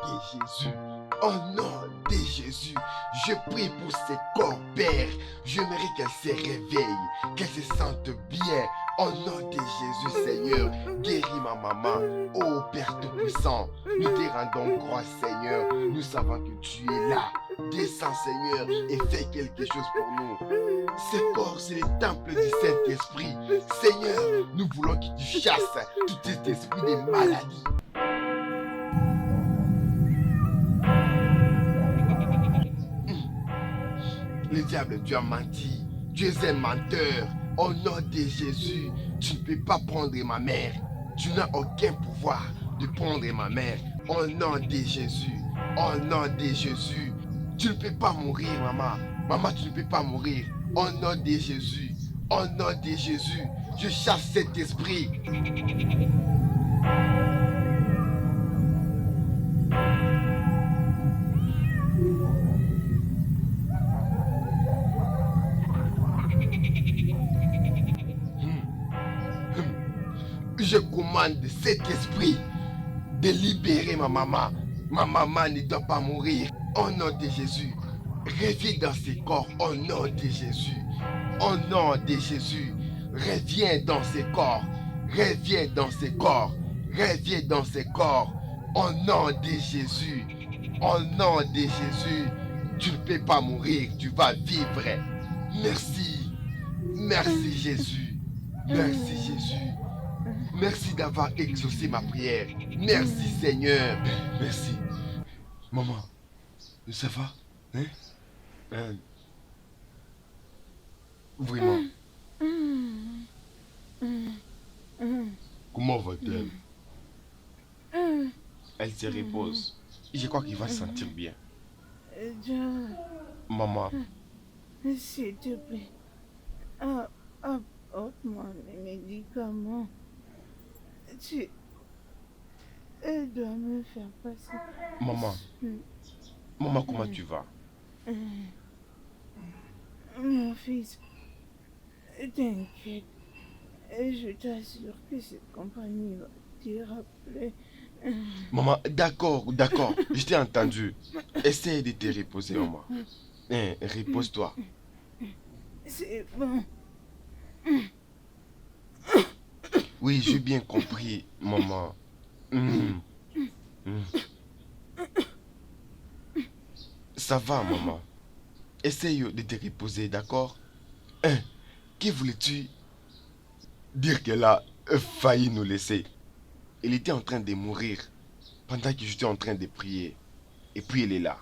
de Jésus, au nom de Jésus, je prie pour ces corps, Père. J'aimerais qu'elles se réveillent, qu'elles se sentent bien. Au nom de Jésus, Seigneur, guéris ma maman. Oh Père Tout-Puissant, nous te rendons grâce, Seigneur. Nous savons que tu es là. Descends, Seigneur, et fais quelque chose pour nous. Ce corps, c'est le temple du Saint-Esprit. Seigneur, nous voulons que tu chasses tout cet esprit de maladie. Le diable, tu as menti. Tu es un menteur. Au nom de Jésus, tu ne peux pas prendre ma mère. Tu n'as aucun pouvoir de prendre ma mère. Au nom de Jésus. Au nom de Jésus. Tu ne peux pas mourir, maman. Maman, tu ne peux pas mourir. Au nom de Jésus. Au nom de Jésus. Je chasse cet esprit. Je commande cet esprit de libérer ma maman. Ma maman ne doit pas mourir. Au nom de Jésus, reviens dans ses corps. Au nom de Jésus. Au nom de Jésus, reviens dans ses corps. Reviens dans ses corps. Reviens dans ses corps. Au nom de Jésus. Au nom de Jésus, tu ne peux pas mourir. Tu vas vivre. Merci. Merci Jésus. Merci Jésus. Merci d'avoir exaucé ma prière. Merci Seigneur. Merci. Maman, ça va? Vraiment. Comment va-t-elle? Elle se repose. Je crois qu'il va se sentir bien. Maman. S'il te plaît, apporte-moi les médicaments. Elle doit me faire passer. Maman. Maman, comment tu vas? Mon fils, t'inquiète. Je t'assure que cette compagnie va te rappeler. Maman, d'accord. Je t'ai entendu. Essaye de te reposer, maman. Repose-toi. C'est bon. Oui, j'ai bien compris, maman. Ça va, maman. Essaye de te reposer, d'accord? Qui voulais-tu dire qu'elle a failli nous laisser? Elle était en train de mourir pendant que j'étais en train de prier. Et puis elle est là.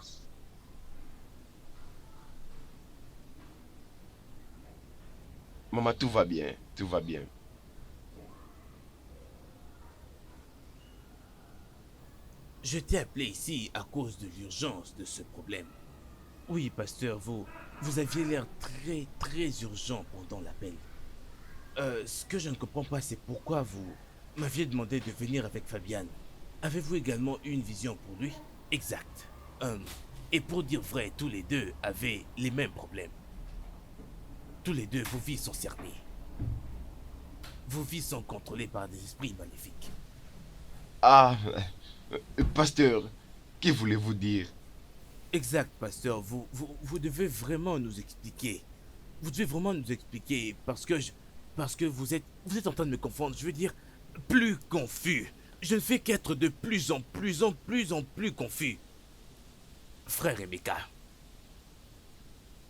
Maman, tout va bien, tout va bien. Je t'ai appelé ici à cause de l'urgence de ce problème. Oui, pasteur, vous aviez l'air très urgent pendant l'appel. Ce que je ne comprends pas, c'est pourquoi vous m'aviez demandé de venir avec Fabian. Avez-vous également eu une vision pour lui? Exact. Et pour dire vrai, tous les deux avaient les mêmes problèmes. Tous les deux, vos vies sont cernées. Vos vies sont contrôlées par des esprits maléfiques. Ah, pasteur, que voulez-vous dire? Exact, pasteur. Vous devez vraiment nous expliquer. Vous devez vraiment nous expliquer parce que vous êtes en train de me confondre. Je veux dire, plus confus. Je ne fais qu'être de plus en plus confus. Frère Emeka,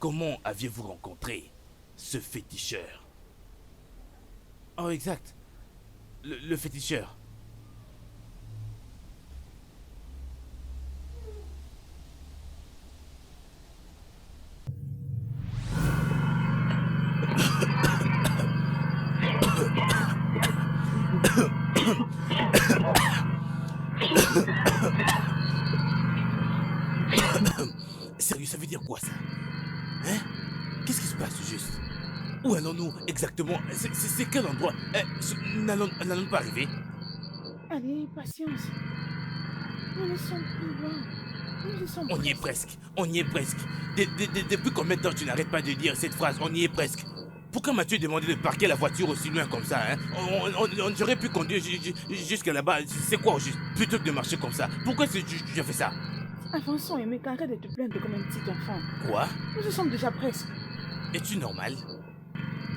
comment aviez-vous rencontré ce féticheur? Oh, exact. Le féticheur. Sérieux, ça veut dire quoi ça? Hein? Qu'est-ce qui se passe juste? Où allons-nous exactement? C'est quel endroit? N'allons-nous pas arriver? Allez, patience. Nous ne sommes plus loin. On y est presque. Depuis combien de temps tu n'arrêtes pas de dire cette phrase? On y est presque. Pourquoi m'as-tu demandé de parquer la voiture aussi loin comme ça, hein? J'aurais pu conduire jusqu'à là-bas. C'est quoi, juste, plutôt que de marcher comme ça? Pourquoi tu as fait ça? Avançons, Emeka, arrête de te plaindre comme un petit enfant. Quoi? Nous y sommes déjà presque. Es-tu normal?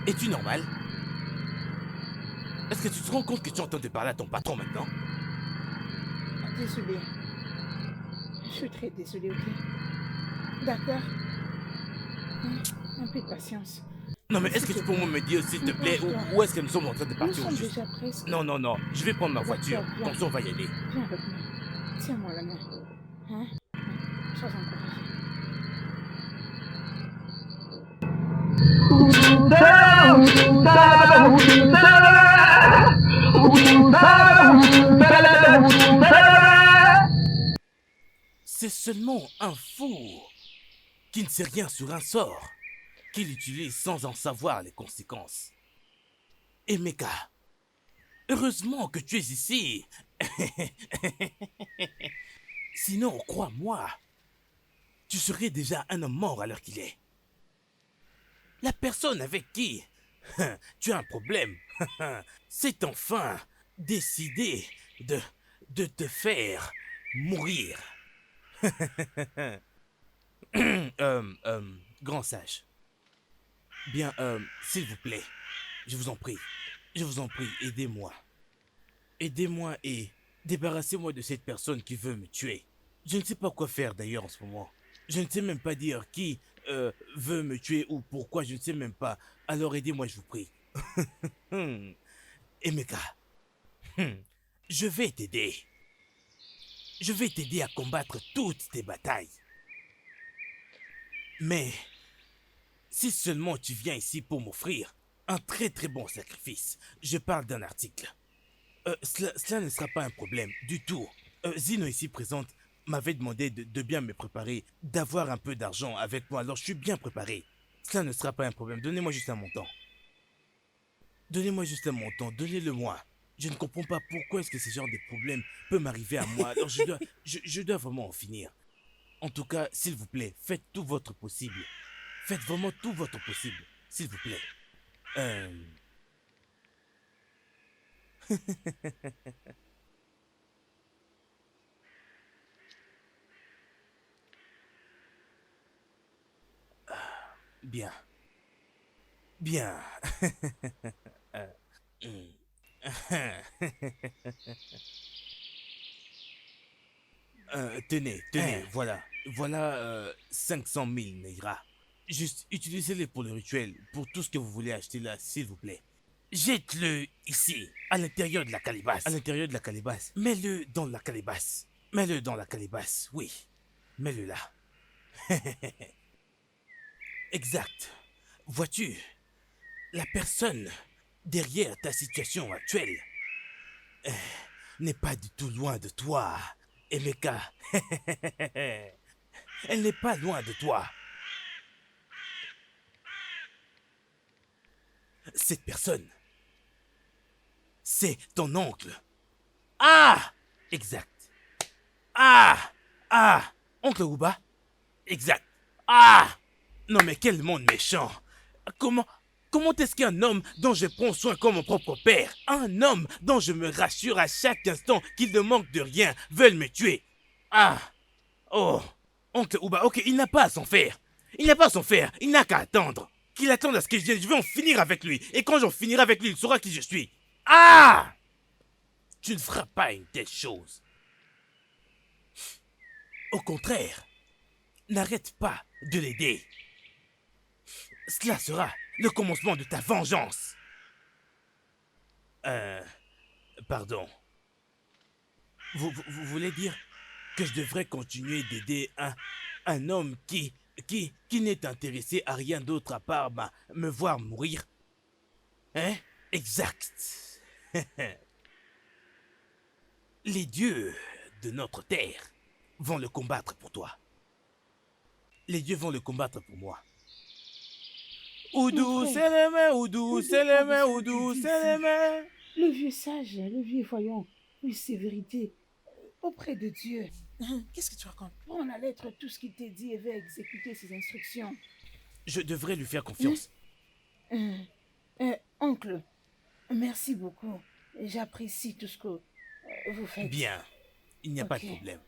Es-tu normal? Est-ce que tu te rends compte que tu entends de parler à ton patron maintenant? Désolée. Je suis très désolée, ok? D'accord? Un peu de patience. Non mais est-ce que tu peux me dire s'il te plaît où est-ce que nous sommes en train de Nous partir sommes juste? déjà presque. Non, non, non, je vais prendre ma voiture, Viens. comme ça on va y aller. Viens avec moi. Tiens-moi la main. Hein? Sois encouragé. C'est seulement un fou qui ne sait rien sur un sort, qui l'utilise sans en savoir les conséquences. Emeka, heureusement que tu es ici. Sinon, crois-moi, tu serais déjà un homme mort à l'heure qu'il est. La personne avec qui tu as un problème, c'est enfin décidé de te faire mourir. Grand sage. Bien, s'il vous plaît, je vous en prie, aidez-moi. Aidez-moi et débarrassez-moi de cette personne qui veut me tuer. Je ne sais pas quoi faire d'ailleurs en ce moment. Je ne sais même pas dire qui veut me tuer ou pourquoi, je ne sais même pas. Alors aidez-moi, je vous prie. Emeka, je vais t'aider. Je vais t'aider à combattre toutes tes batailles. Mais si seulement tu viens ici pour m'offrir un très très bon sacrifice, je parle d'un article. Cela ne sera pas un problème du tout. Zino ici présente m'avait demandé de bien me préparer, d'avoir un peu d'argent avec moi, alors je suis bien préparé. Cela ne sera pas un problème, donnez-moi juste un montant. Donnez-moi juste un montant, donnez-le-moi. Je ne comprends pas pourquoi est-ce que ce genre de problème peut m'arriver à moi, alors je dois vraiment en finir. En tout cas, s'il vous plaît, faites tout votre possible. Faites vraiment tout votre possible, s'il vous plaît. Bien. Bien. Tenez, voilà. Voilà 500 000 Negra. Juste, utilisez-les pour le rituel, pour tout ce que vous voulez acheter là, s'il vous plaît. Jette-le ici, à l'intérieur de la calebasse. À l'intérieur de la calebasse. Mets-le dans la calebasse. Mets-le dans la calebasse, oui. Mets-le là. Exact. Vois-tu, la personne derrière ta situation actuelle n'est pas du tout loin de toi, Emeka. Elle n'est pas loin de toi. Cette personne, c'est ton oncle. Ah! Exact. Ah! Ah! Oncle Uba? Exact. Ah! Non mais quel monde méchant. Comment est-ce qu'un homme dont je prends soin comme mon propre père, un homme dont je me rassure à chaque instant qu'il ne manque de rien, veulent me tuer? Ah! Oh! Oncle Uba, ok, il n'a pas à s'en faire. Il n'a qu'à attendre. Qu'il attende à ce que je vienne, je vais en finir avec lui. Et quand j'en finirai avec lui, il saura qui je suis. Ah! Tu ne feras pas une telle chose. Au contraire, n'arrête pas de l'aider. Cela sera le commencement de ta vengeance. Pardon. Vous voulez dire que je devrais continuer d'aider un homme qui n'est intéressé à rien d'autre à part me voir mourir? Hein? Exact. Les dieux de notre terre vont le combattre pour toi. Les dieux vont le combattre pour moi. Oudou, c'est les mains, Oudou, c'est les mains, Oudou, c'est les mains. Le vieux sage, le vieux voyant, une sévérité auprès de Dieu. Qu'est-ce que tu racontes? Prends la lettre tout ce qu'il t'a dit et va exécuter ses instructions. Je devrais lui faire confiance. Oncle, merci beaucoup. J'apprécie tout ce que vous faites. Bien, il n'y a pas de Ok. problème.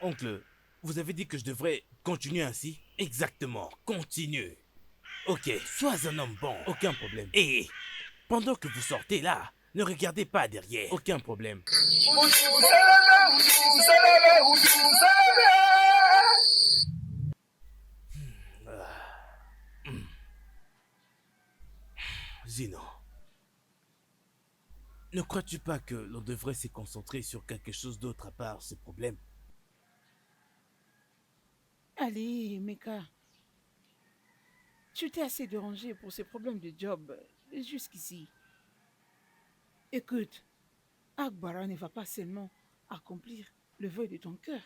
Oncle, vous avez dit que je devrais continuer ainsi? Exactement, continue. Ok, sois un homme bon, aucun problème. Et pendant que vous sortez là, ne regardez pas derrière, aucun problème. Zino, ne crois-tu pas que l'on devrait se concentrer sur quelque chose d'autre à part ce problème? Allez, Meka, tu t'es assez dérangé pour ces problèmes de job jusqu'ici. Écoute, Akbara ne va pas seulement accomplir le vœu de ton cœur,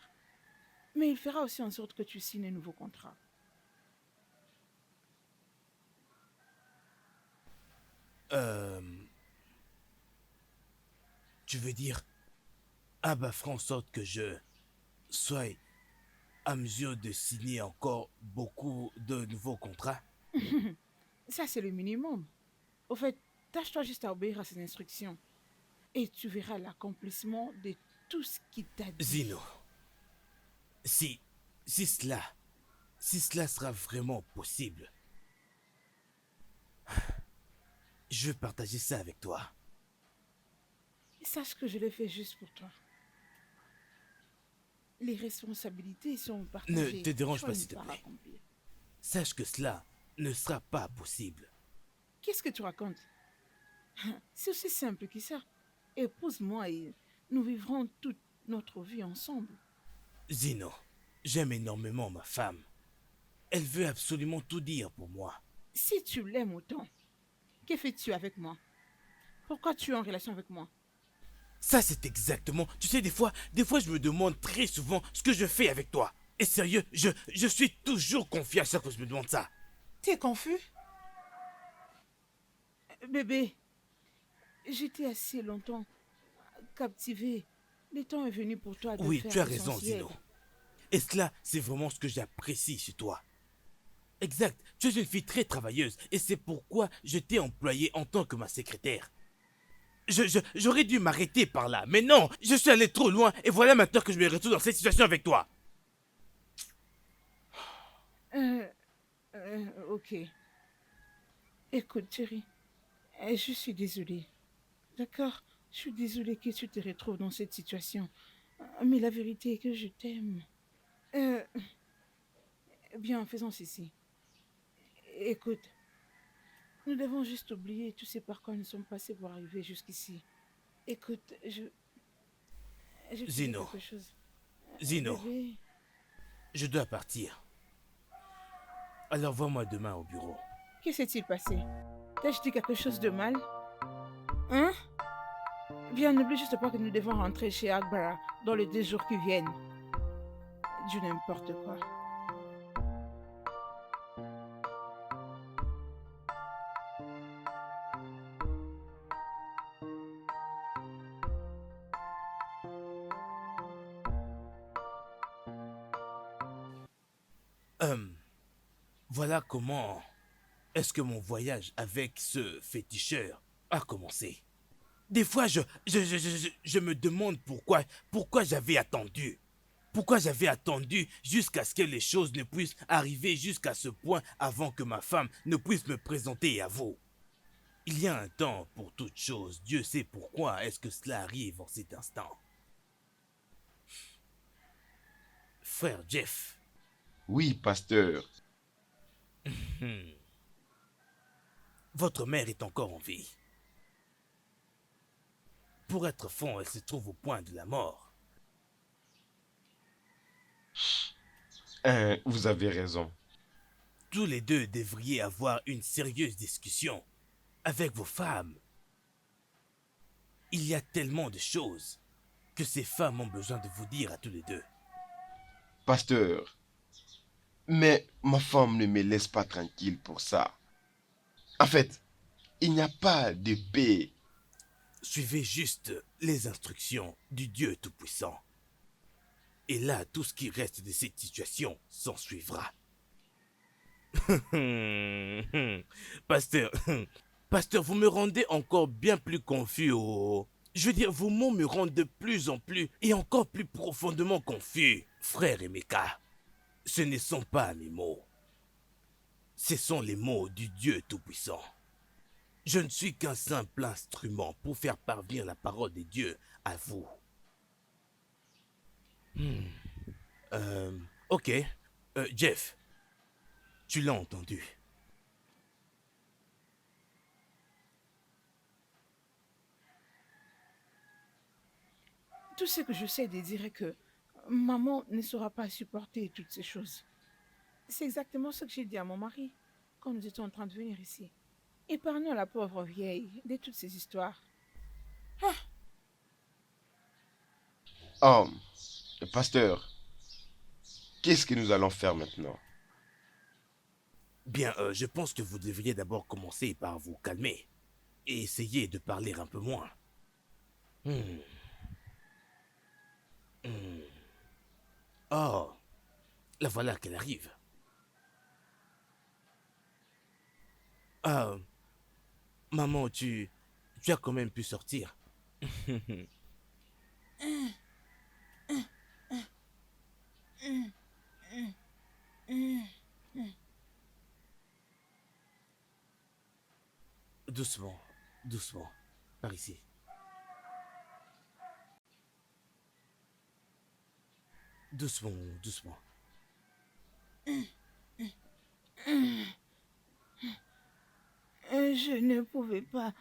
mais il fera aussi en sorte que tu signes un nouveau contrat. Tu veux dire, Abba fera en sorte que je sois à mesure de signer encore beaucoup de nouveaux contrats? Ça, c'est le minimum. Au fait, tâche-toi juste à obéir à ses instructions et tu verras l'accomplissement de tout ce qu'il t'a dit. Zino, si cela sera vraiment possible, je veux partager ça avec toi. Sache que je le fais juste pour toi. Les responsabilités sont partagées. Ne te dérange Tu as pas, une s'il te part à plaît. accomplir. Sache que cela ne sera pas possible. Qu'est-ce que tu racontes? C'est aussi simple que ça. Épouse-moi et nous vivrons toute notre vie ensemble. Zino, j'aime énormément ma femme. Elle veut absolument tout dire pour moi. Si tu l'aimes autant, que fais-tu avec moi? Pourquoi tu es en relation avec moi? Ça, c'est exactement... Tu sais, des fois, je me demande très souvent ce que je fais avec toi. Et sérieux, je suis toujours confiant à chaque fois que je me demande ça. T'es confus? Bébé, j'étais assez longtemps captivée. Le temps est venu pour toi de Oui, faire tu as raison, l'essentiel. Zino. Et cela, c'est vraiment ce que j'apprécie chez toi. Exact, tu es une fille très travailleuse et c'est pourquoi je t'ai employée en tant que ma secrétaire. J'aurais dû m'arrêter par là, mais non, je suis allé trop loin et voilà maintenant que je me retrouve dans cette situation avec toi. Ok. Écoute, chérie, je suis désolée. D'accord? Je suis désolée que tu te retrouves dans cette situation. Mais la vérité est que je t'aime. Bien, faisons ceci. Écoute, nous devons juste oublier tout ce par quoi nous sommes passés pour arriver jusqu'ici. Écoute, je te dis Zino, quelque chose. Zino, Bébé, je dois partir. Alors vois-moi demain au bureau. que s'est-il passé? T'ai-je dit quelque chose de mal? Hein? Bien, n'oublie juste pas que nous devons rentrer chez Akbara dans les 2 jours qui viennent. Du n'importe quoi. Voilà comment est-ce que mon voyage avec ce féticheur a commencé. Des fois, je me demande pourquoi j'avais attendu. Pourquoi j'avais attendu jusqu'à ce que les choses ne puissent arriver jusqu'à ce point avant que ma femme ne puisse me présenter à vous. Il y a un temps pour toute chose. Dieu sait pourquoi est-ce que cela arrive en cet instant. Frère Jeff. Oui, pasteur. Votre mère est encore en vie. Pour être franc, elle se trouve au point de la mort. Vous avez raison. Tous les deux devriez avoir une sérieuse discussion avec vos femmes. Il y a tellement de choses que ces femmes ont besoin de vous dire à tous les deux. Pasteur, mais ma femme ne me laisse pas tranquille pour ça. En fait, il n'y a pas de paix. Suivez juste les instructions du Dieu Tout-Puissant. Et là, tout ce qui reste de cette situation s'en suivra. Pasteur, pasteur, vous me rendez encore bien plus confus. Je veux dire, vos mots me rendent de plus en plus et encore plus profondément confus. Frère Emeka, ce ne sont pas mes mots. Ce sont les mots du Dieu Tout-Puissant. Je ne suis qu'un simple instrument pour faire parvenir la parole de Dieu à vous. Ok. Jeff, tu l'as entendu. Tout ce que je sais de dire est que maman ne saura pas supporter toutes ces choses. C'est exactement ce que j'ai dit à mon mari quand nous étions en train de venir ici. Épargnons la pauvre vieille de toutes ces histoires. Oh, pasteur, qu'est-ce que nous allons faire maintenant? Bien, je pense que vous devriez d'abord commencer par vous calmer et essayer de parler un peu moins. Oh, la voilà qu'elle arrive. Ah, maman, tu as quand même pu sortir. Doucement, doucement, par ici. Doucement, doucement. Je ne pouvais pas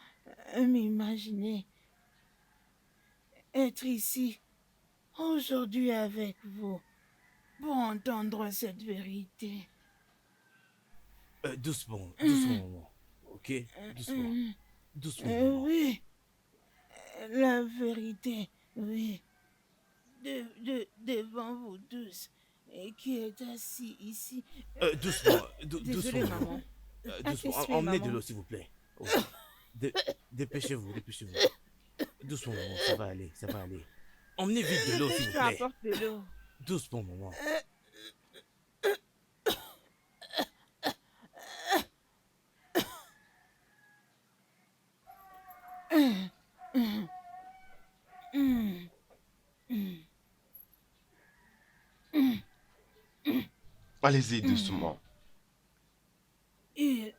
m'imaginer être ici aujourd'hui avec vous pour entendre cette vérité. Doucement, doucement, maman. Ok? Doucement, doucement, maman. Oui, la vérité, oui. Devant vous tous, et qui est assis ici. Doucement, Désolée, doucement, maman. doucement. Excuse me, Emmenez de maman. l'eau, s'il vous plaît. Ok. Dépêchez-vous, dépêchez-vous. Doucement, maman, ça va aller, ça va aller. Emmenez vite de l'eau, s'il Je vous te plaît. rapporte de l'eau. Doucement, maman. Allez-y doucement. Il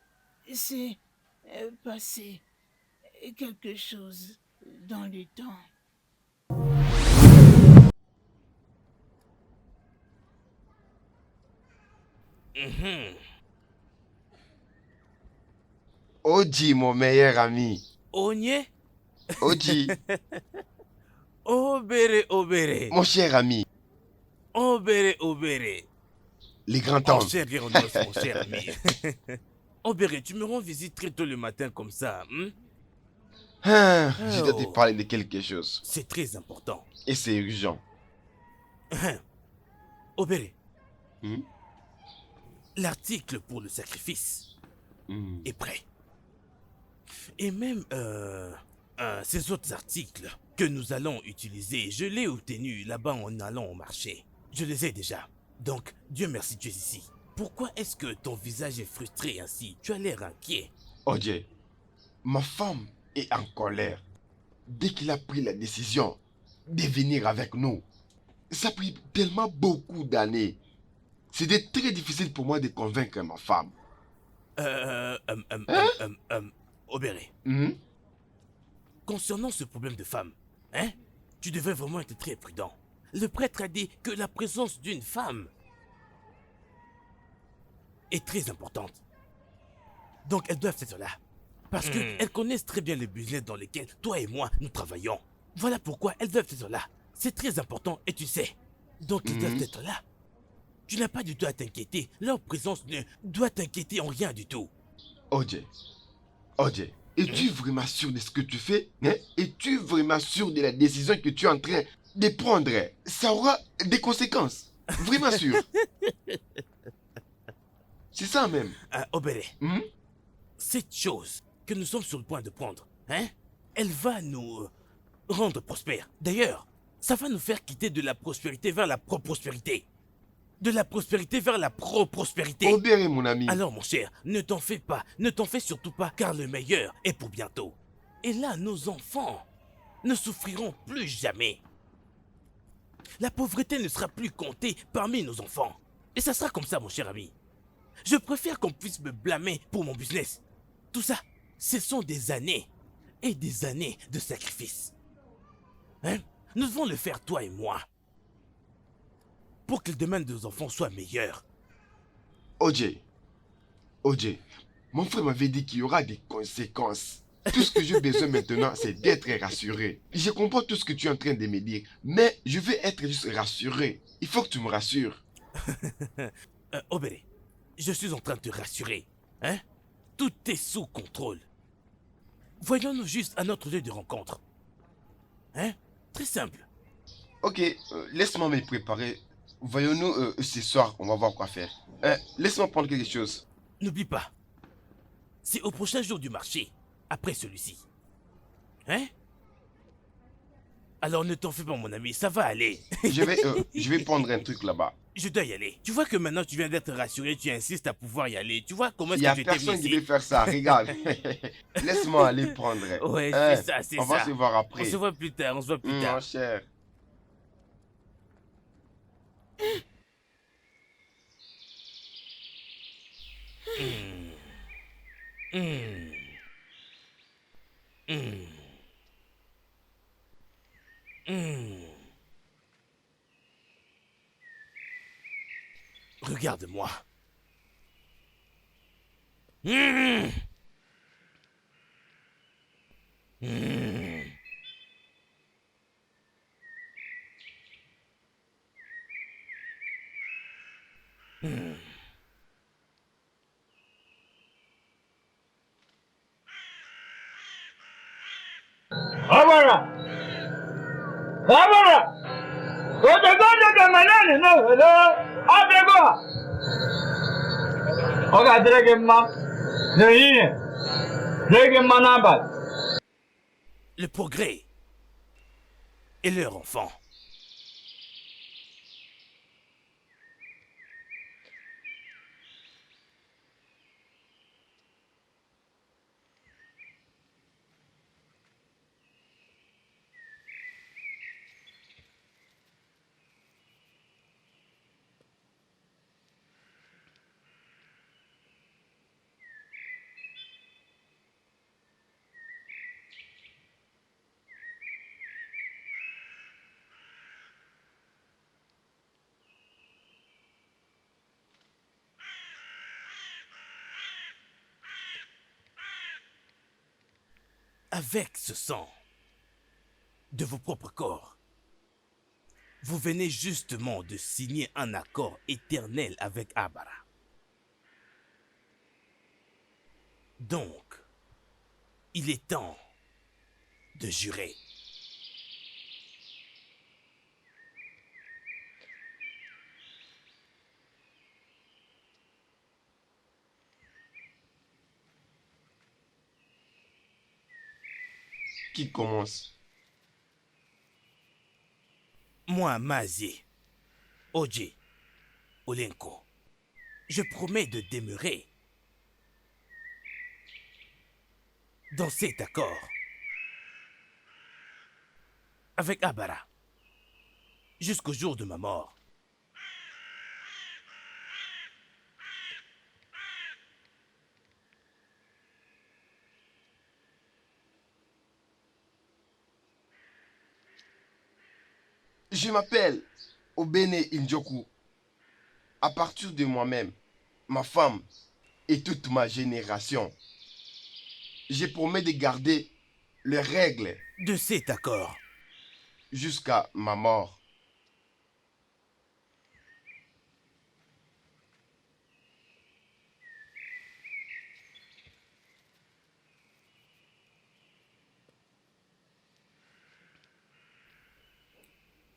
s'est passé quelque chose dans le temps. Oji, mon meilleur ami. Onye? Oji, Obere, obere. mon cher ami. Obere, obere. Les grands En temps. chair et en os, mon cher ami. Obere, tu me rends visite très tôt le matin comme ça. Je dois te Oh. parler de quelque chose. C'est très important. Et c'est urgent. Obere, Hmm? l'article pour le sacrifice Hmm. est prêt. Et même ces autres articles que nous allons utiliser, je l'ai obtenu là-bas en allant au marché. Je les ai déjà. Donc, Dieu merci, tu es ici. Pourquoi est-ce que ton visage est frustré ainsi? Tu as l'air inquiet. Oje, ma femme est en colère. Dès qu'il a pris la décision de venir avec nous, ça a pris tellement beaucoup d'années. C'était très difficile pour moi de convaincre ma femme. Obéré, Hmm? concernant ce problème de femme, tu devais vraiment être très prudent. Le prêtre a dit que la présence d'une femme est très importante. Donc elles doivent être là. Parce qu'elles connaissent très bien le business dans lequel toi et moi nous travaillons. Voilà pourquoi elles doivent être là. C'est très important et tu sais. Donc ils doivent être là. Tu n'as pas du tout à t'inquiéter. Leur présence ne doit t'inquiéter en rien du tout. Oje, es-tu vraiment sûr de ce que tu fais? Es-tu vraiment sûr de la décision que tu es en train de prendre? Ça aura des conséquences. Vraiment sûr. C'est ça même. Obéré, Hmm? cette chose que nous sommes sur le point de prendre, elle va nous rendre prospères. D'ailleurs, ça va nous faire quitter de la prospérité vers la prospérité. De la prospérité vers la pro-prospérité. Obéré, mon ami. Alors mon cher, ne t'en fais pas, ne t'en fais surtout pas, car le meilleur est pour bientôt. Et là, nos enfants ne souffriront plus jamais. La pauvreté ne sera plus comptée parmi nos enfants. Et ça sera comme ça, mon cher ami. Je préfère qu'on puisse me blâmer pour mon business. Tout ça, ce sont des années et des années de sacrifice. Hein? Nous devons le faire, toi et moi, pour que le domaine de nos enfants soit meilleur. OJ, mon frère m'avait dit qu'il y aura des conséquences. Tout ce que j'ai besoin maintenant, c'est d'être rassuré. Je comprends tout ce que tu es en train de me dire, mais je veux être juste rassuré. Il faut que tu me rassures. Obéré, je suis en train de te rassurer. Hein? Tout est sous contrôle. Voyons-nous juste à notre lieu de rencontre. Hein? Très simple. Ok, laisse-moi me préparer. Voyons-nous ce soir, on va voir quoi faire. Laisse-moi prendre quelque chose. N'oublie pas, c'est au prochain jour du marché, après celui-ci. Hein? Alors ne t'en fais pas, mon ami, ça va aller. Je vais prendre un truc là-bas. Je dois y aller. Tu vois que maintenant tu viens d'être rassuré, tu insistes à pouvoir y aller. Tu vois comment Il est-ce n'y que a tu étais venu personne qui ici? veut faire ça, regarde. Laisse-moi aller prendre. Ouais, c'est ça, c'est ça. On va se voir après. On se voit plus tard, on se voit plus tard. Mon cher. Regarde-moi. Habara! Habara! Otagonda kamanani no hello! Abego! Oga Dragemma! Neyi! Dragemma nabal! Le progrès et leur enfant. Avec ce sang de vos propres corps, vous venez justement de signer un accord éternel avec Abara. Donc, il est temps de jurer. Qui commence? Moi, Mazie, Oji, Olenko, je promets de demeurer dans cet accord avec Abara jusqu'au jour de ma mort. Je m'appelle Obene Injoku. À partir de moi-même, ma femme et toute ma génération, je promets de garder les règles De cet accord, jusqu'à ma mort.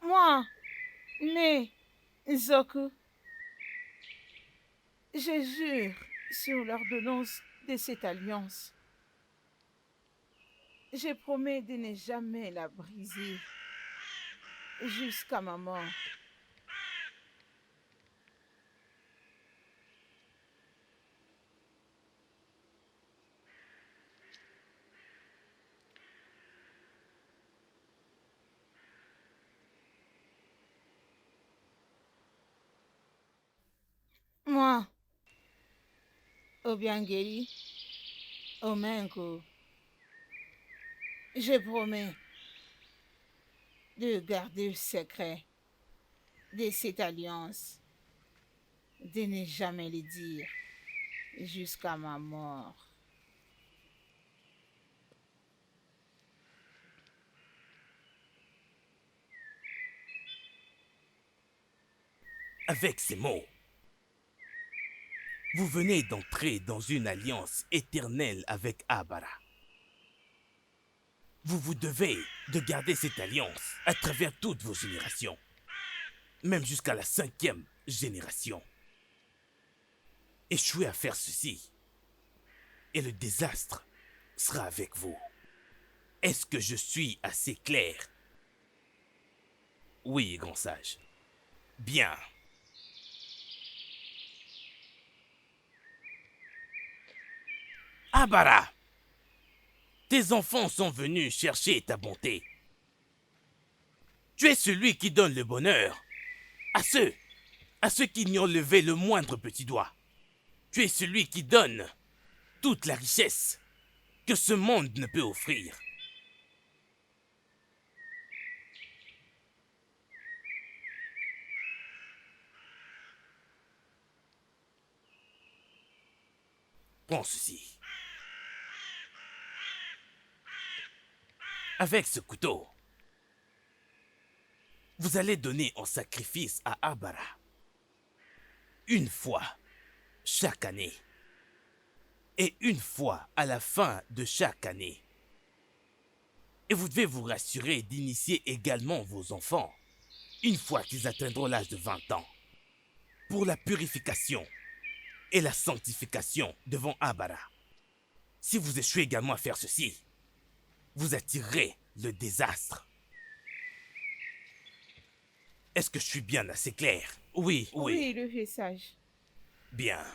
Moi, né Zoku, je jure sur l'ordonnance de cette alliance. Je promets de ne jamais la briser jusqu'à ma mort. Obiangeli, Omenko, je promets de garder le secret de cette alliance, de ne jamais le dire jusqu'à ma mort. Avec ces mots, vous venez d'entrer dans une alliance éternelle avec Abara. Vous vous devez de garder cette alliance à travers toutes vos générations, même jusqu'à la 5e génération. Échouez à faire ceci, et le désastre sera avec vous. Est-ce que je suis assez clair? Oui, grand sage. Bien. Abara, tes enfants sont venus chercher ta bonté. Tu es celui qui donne le bonheur à ceux qui n'y ont levé le moindre petit doigt. Tu es celui qui donne toute la richesse que ce monde ne peut offrir. Prends ceci. Avec ce couteau, vous allez donner en sacrifice à Abara une fois chaque année et une fois à la fin de chaque année. Et vous devez vous rassurer d'initier également vos enfants une fois qu'ils atteindront l'âge de 20 ans pour la purification et la sanctification devant Abara. Si vous échouez également à faire ceci, vous attirerez le désastre. Est-ce que je suis bien assez clair? Oui. Oui, le vieux sage. Bien.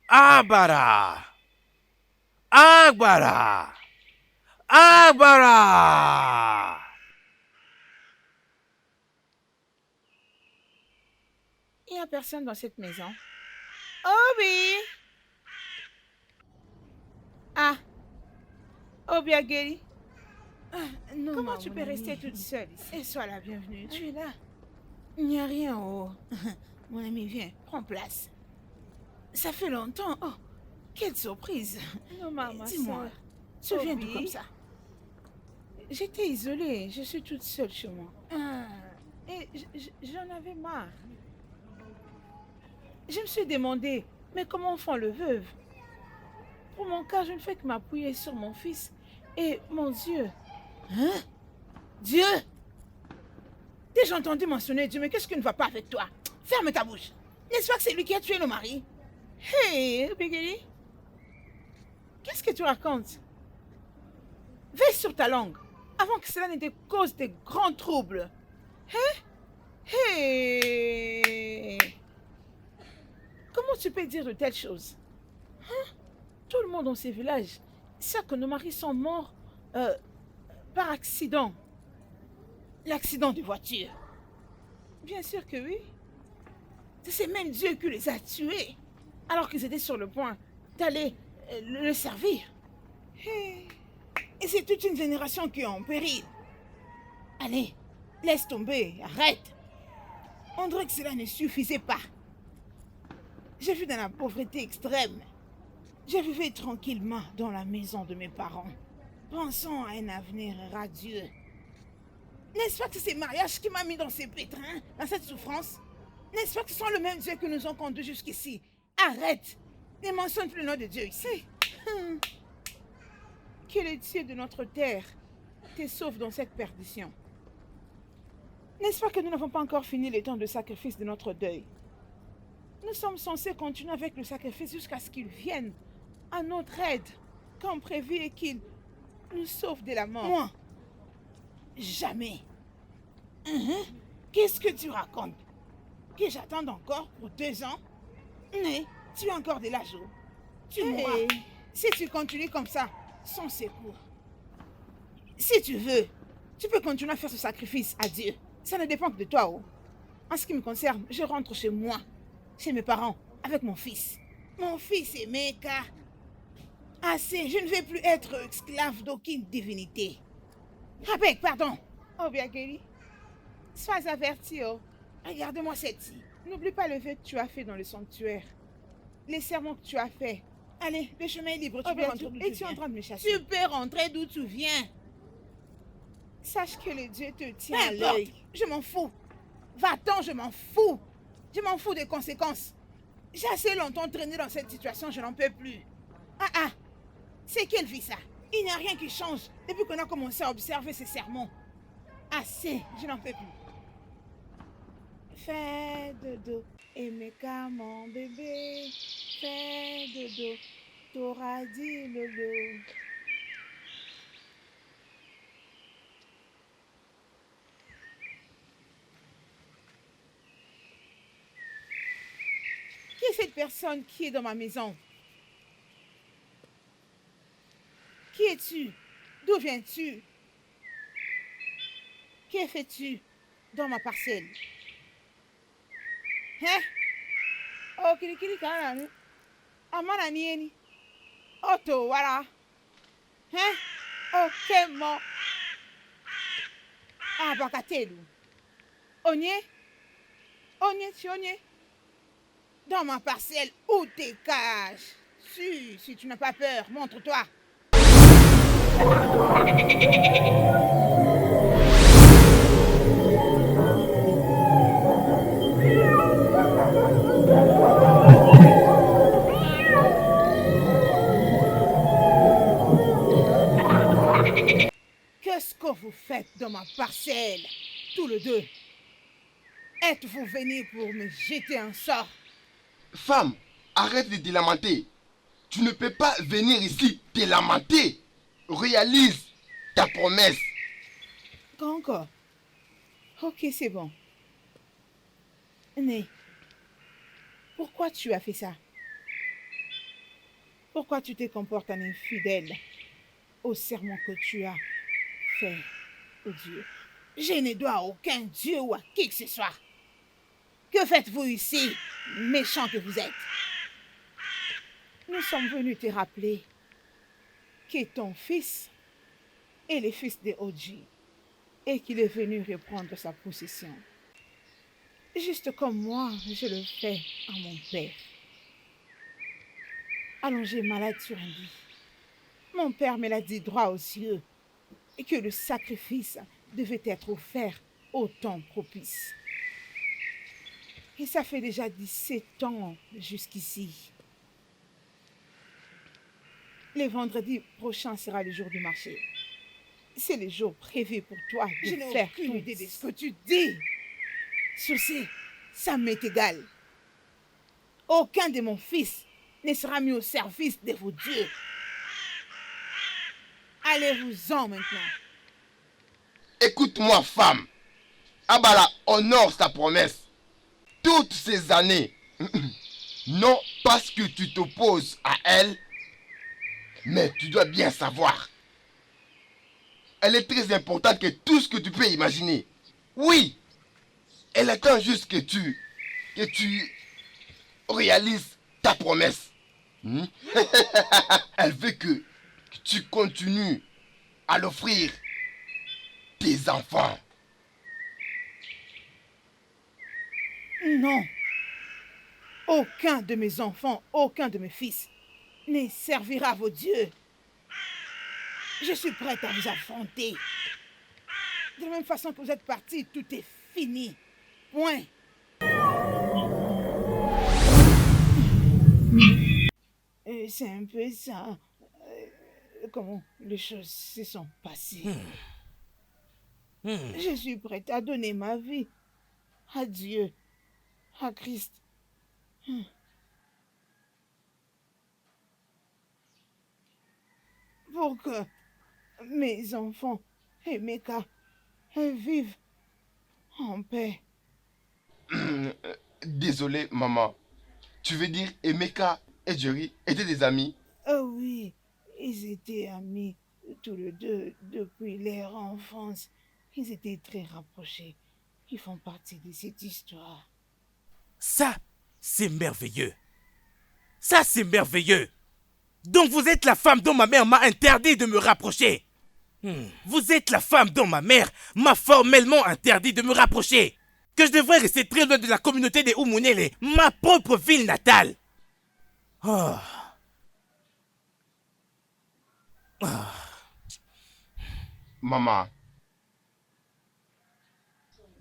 Abara! Abara! Abara! Il n'y a personne dans cette maison. Obi! Ah! Obiageli. Non, Comment ma tu mon peux rester ami. toute seule ici? Et sois la bienvenue. Tu es là. Il n'y a rien en haut. Mon ami, viens, prends place. Ça fait longtemps. Oh, quelle surprise. Non, maman. Dis-moi, tu viens d'où Obi. comme ça? J'étais isolée. Je suis toute seule chez moi. Et j'en avais marre. Je me suis demandé, mais comment font le veuve? Pour mon cas, je ne fais que m'appuyer sur mon fils. Et mon Dieu. Hein? Dieu? Déjà entendu mentionner Dieu, mais qu'est-ce qui ne va pas avec toi? Ferme ta bouche. N'est-ce pas que c'est lui qui a tué le mari? Hey, Bigeli. Qu'est-ce que tu racontes? Veille sur ta langue, avant que cela ne te cause de grands troubles. Hein? Hey! Comment tu peux dire de telles choses? Hein? Tout le monde dans ces villages sait que nos maris sont morts par accident. L'accident de voiture. Bien sûr que oui. C'est même Dieu qui les a tués, alors qu'ils étaient sur le point d'aller le servir. Et c'est toute une génération qui est en péril. Allez, laisse tomber, arrête. On dirait que cela ne suffisait pas. J'ai vu dans la pauvreté extrême. Je vivais tranquillement dans la maison de mes parents, pensant à un avenir radieux. N'est-ce pas que c'est mariage qui m'a mis dans ces pétrins, dans cette souffrance? N'est-ce pas que ce sont le même Dieu que nous ont conduits jusqu'ici? Arrête! Ne mentionne plus le nom de Dieu ici. Que le Dieu de notre terre te sauve dans cette perdition. N'est-ce pas que nous n'avons pas encore fini le temps de sacrifice de notre deuil? Nous sommes censés continuer avec le sacrifice jusqu'à ce qu'il vienne à notre aide, comme prévu, et qu'il nous sauve de la mort. Moi, jamais. Qu'est-ce que tu racontes? Que j'attende encore pour 2 ans? Mais tu as encore de l'âge. Tu mourras. Si tu continues comme ça, sans secours. Si tu veux, tu peux continuer à faire ce sacrifice à Dieu. Ça ne dépend que de toi. En ce qui me concerne, je rentre chez moi, chez mes parents, avec mon fils. Mon fils Emeka. Assez, je ne vais plus être esclave d'aucune divinité. Avec, pardon. Oh, bien, Kelly. Sois averti, oh. Regarde-moi cette-ci. N'oublie pas le vœu que tu as fait dans le sanctuaire. Les serments que tu as faits. Allez, le chemin est libre. Tu Oh, peux bien, rentrer d'où et tu tu es en viens. train de me chasser. Tu peux rentrer d'où tu viens. Sache que le Dieu te Peu tient à importe, l'œil. je m'en fous. Va-t'en, je m'en fous. Je m'en fous des conséquences. J'ai assez longtemps traîné dans cette situation, je n'en peux plus. Ah, c'est quelle vie ça? Il n'y a rien qui change depuis qu'on a commencé à observer ces sermons. Assez, je n'en peux plus. Fais dodo, Emeka, mon bébé. Fais dodo, t'auras dit lolo. Qui est cette personne qui est dans ma maison? Qui es-tu? D'où viens-tu? Que fais-tu dans ma parcelle? Hein? Oh, kirikiri kana ni. Amana nieni? Otto, voilà. Hein? Ok, mon. Ah, Bakatelu. Onye? Onye, tu onye? Dans ma parcelle, où t'es caches? Si tu n'as pas peur, montre-toi. Qu'est-ce que vous faites dans ma parcelle? Tous les deux. Êtes-vous venus pour me jeter un sort? Femme, arrête de te lamenter. Tu ne peux pas venir ici te lamenter. Réalise ta promesse. Encore. Ok, c'est bon. Mais, pourquoi tu as fait ça? Pourquoi tu te comportes en infidèle au serment que tu as fait au Dieu? Je ne dois à aucun Dieu ou à qui que ce soit. Que faites-vous ici, méchant que vous êtes? Nous sommes venus te rappeler que ton fils est le fils de Oji et qu'il est venu reprendre sa possession. Juste comme moi, je le fais à mon père. Allongé malade sur un lit. Mon père me l'a dit droit aux yeux et que le sacrifice devait être offert au temps propice. Et ça fait déjà 17 ans jusqu'ici. Le vendredi prochain sera le jour du marché. C'est le jour prévu pour toi de Je n'ai faire aucune tout idée de ce que tu dis. Sur ce, ça m'est égal. Aucun de mon fils ne sera mis au service de vos dieux. Allez-vous-en maintenant. Écoute-moi, femme. Abala honore sa promesse. Toutes ces années. Non parce que tu t'opposes à elle, mais tu dois bien savoir. Elle est très importante que tout ce que tu peux imaginer. Oui, elle attend juste que tu réalises ta promesse. Elle veut que tu continues à l'offrir tes enfants. Non. Aucun de mes enfants, aucun de mes fils ne servira à vos dieux. Je suis prête à vous affronter. De la même façon que vous êtes partis, tout est fini. Point. C'est un peu ça. Comment les choses se sont passées. Je suis prête à donner ma vie à Dieu, à Christ. Pour que mes enfants et mes cas vivent en paix. Désolé, maman. Tu veux dire Emeka et Jerry étaient des amis? Oh oui, ils étaient amis tous les deux depuis leur enfance. Ils étaient très rapprochés. Ils font partie de cette histoire. Ça, c'est merveilleux. Ça, c'est merveilleux. Donc vous êtes la femme dont ma mère m'a interdit de me rapprocher. Vous êtes la femme dont ma mère m'a formellement interdit de me rapprocher. Que je devrais rester très loin de la communauté des Umunele, ma propre ville natale. Ah. Maman,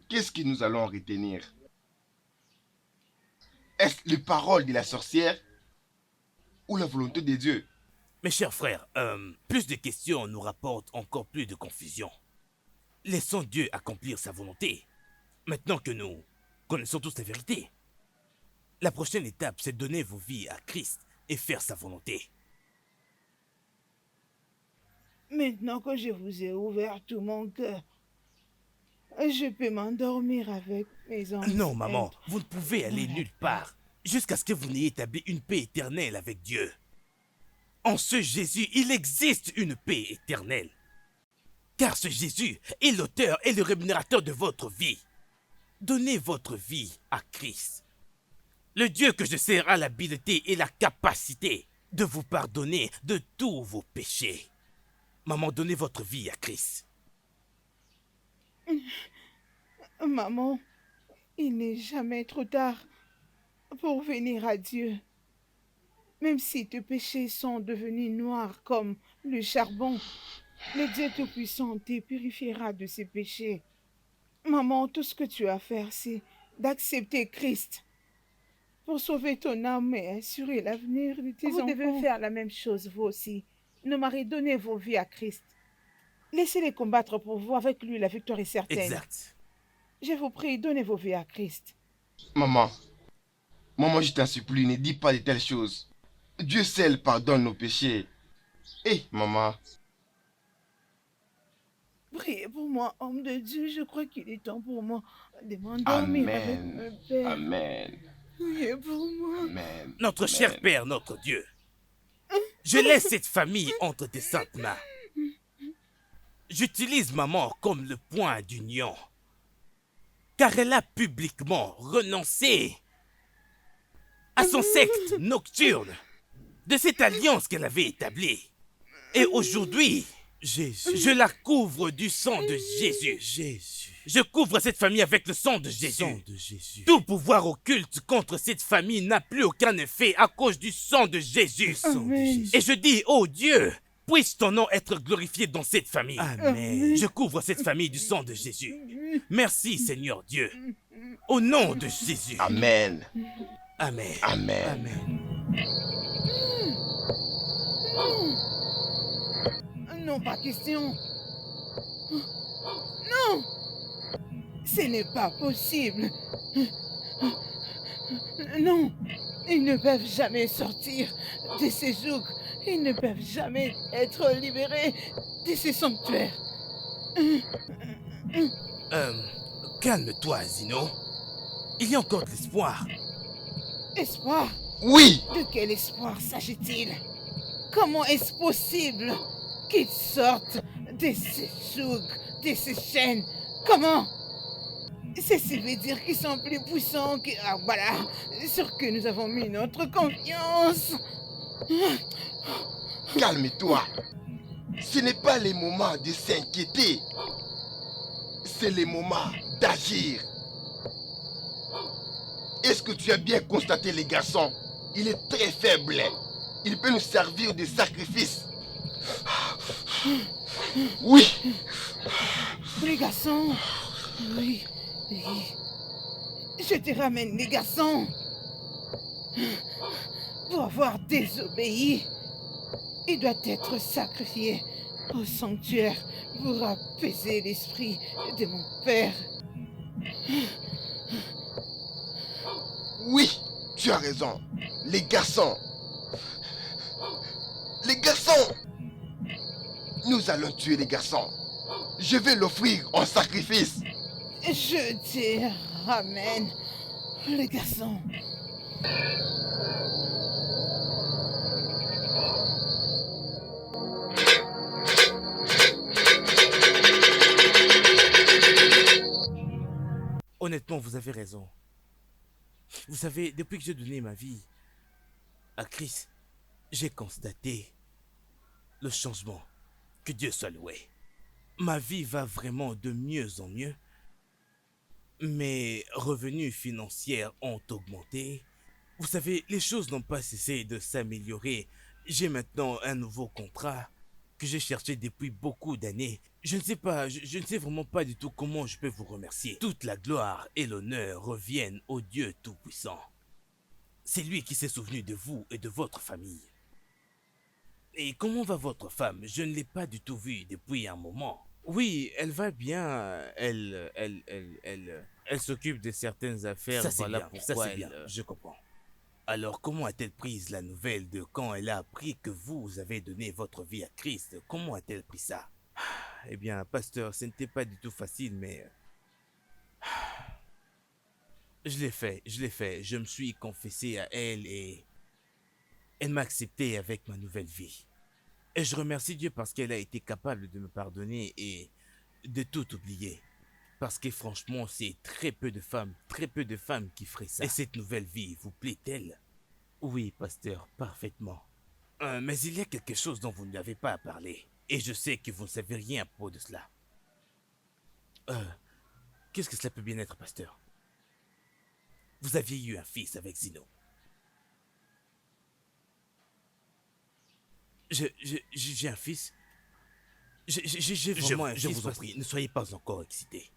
qu'est-ce que nous allons retenir? Est-ce les paroles de la sorcière ou la volonté de Dieu? Mes chers frères, plus de questions nous rapportent encore plus de confusion. Laissons Dieu accomplir sa volonté. Maintenant que nous connaissons tous la vérité, la prochaine étape, c'est donner vos vies à Christ et faire sa volonté. Maintenant que je vous ai ouvert tout mon cœur, je peux m'endormir avec mes enfants. Non, maman, vous ne pouvez aller nulle part jusqu'à ce que vous n'ayez établi une paix éternelle avec Dieu. En ce Jésus, il existe une paix éternelle. Car ce Jésus est l'auteur et le rémunérateur de votre vie. Donnez votre vie à Christ. Le Dieu que je sers a l'habileté et la capacité de vous pardonner de tous vos péchés. Maman, donnez votre vie à Christ. Maman, il n'est jamais trop tard pour venir à Dieu. Même si tes péchés sont devenus noirs comme le charbon, le Dieu Tout-Puissant te purifiera de ses péchés. Maman, tout ce que tu as à faire, c'est d'accepter Christ pour sauver ton âme et assurer l'avenir de tes enfants. Vous devez faire la même chose, vous aussi. Nos maris, donnez vos vies à Christ. Laissez-les combattre pour vous. Avec lui, la victoire est certaine. Exact. Je vous prie, donnez vos vies à Christ. Maman, je t'en supplie, ne dis pas de telles choses. Dieu seul pardonne nos péchés. Hé, maman. Priez pour moi, homme de Dieu. Je crois qu'il est temps pour moi de m'endormir avec mon Père. Amen. Priez pour moi. Amen. Notre cher Père, notre Dieu, je laisse cette famille entre tes saintes mains. J'utilise maman comme le point d'union, car elle a publiquement renoncé à son secte nocturne de cette alliance qu'elle avait établie. Et aujourd'hui, je la couvre du sang de Jésus. Je couvre cette famille avec le sang de Jésus. Tout pouvoir occulte contre cette famille n'a plus aucun effet à cause du sang de Jésus. Et je dis, oh Dieu, puisse ton nom être glorifié dans cette famille. Amen. Je couvre cette famille du sang de Jésus. Merci Seigneur Dieu. Au nom de Jésus. Amen. Amen. Amen. Non, pas question. Non, ce n'est pas possible. Non, ils ne peuvent jamais sortir de ces jougs. Ils ne peuvent jamais être libérés de ces sanctuaires. Calme-toi, Zino. Il y a encore de l'espoir. Espoir? Oui. De quel espoir s'agit-il? Comment est-ce possible qu'ils sortent de ces jougs, de ces chaînes? Comment? Ceci veut dire qu'ils sont plus puissants que... Ah, voilà, sur que nous avons mis notre confiance. Calme-toi. Ce n'est pas le moment de s'inquiéter. C'est le moment d'agir. Est-ce que tu as bien constaté, les garçons? Il est très faible. Il peut nous servir de sacrifice. Oui. Les garçons. Oui. Oui. Je te ramène, les garçons. Pour avoir désobéi, il doit être sacrifié au sanctuaire pour apaiser l'esprit de mon père. Oui, tu as raison. Les garçons. Les garçons. Nous allons tuer les garçons. Je vais l'offrir en sacrifice. Je te ramène, les garçons. Honnêtement, vous avez raison. Vous savez, depuis que j'ai donné ma vie à Christ, j'ai constaté le changement. Que Dieu soit loué. Ma vie va vraiment de mieux en mieux. Mes revenus financiers ont augmenté. Vous savez, les choses n'ont pas cessé de s'améliorer. J'ai maintenant un nouveau contrat que j'ai cherché depuis beaucoup d'années. Je ne sais pas, je ne sais vraiment pas du tout comment je peux vous remercier. Toute la gloire et l'honneur reviennent au Dieu Tout-Puissant. C'est lui qui s'est souvenu de vous et de votre famille. Et comment va votre femme? Je ne l'ai pas du tout vue depuis un moment. Oui, elle va bien. Elle s'occupe de certaines affaires. Ça, c'est Voilà bien, pourquoi ça, c'est bien. je comprends. Alors, comment a-t-elle pris la nouvelle de quand elle a appris que vous avez donné votre vie à Christ? Comment a-t-elle pris ça? Eh bien, pasteur, ce n'était pas du tout facile, mais je l'ai fait, je l'ai fait. Je me suis confessé à elle et elle m'a accepté avec ma nouvelle vie. Et je remercie Dieu parce qu'elle a été capable de me pardonner et de tout oublier. Parce que franchement, c'est très peu de femmes qui feraient ça. Et cette nouvelle vie vous plaît-elle? Oui, pasteur, parfaitement. Mais il y a quelque chose dont vous ne m'avez pas parlé. Et je sais que vous ne savez rien à propos de cela. Qu'est-ce que cela peut bien être, pasteur? Vous aviez eu un fils avec Zino. J'ai un fils. J'ai vraiment un fils. Je vous en prie, ne soyez pas encore excité.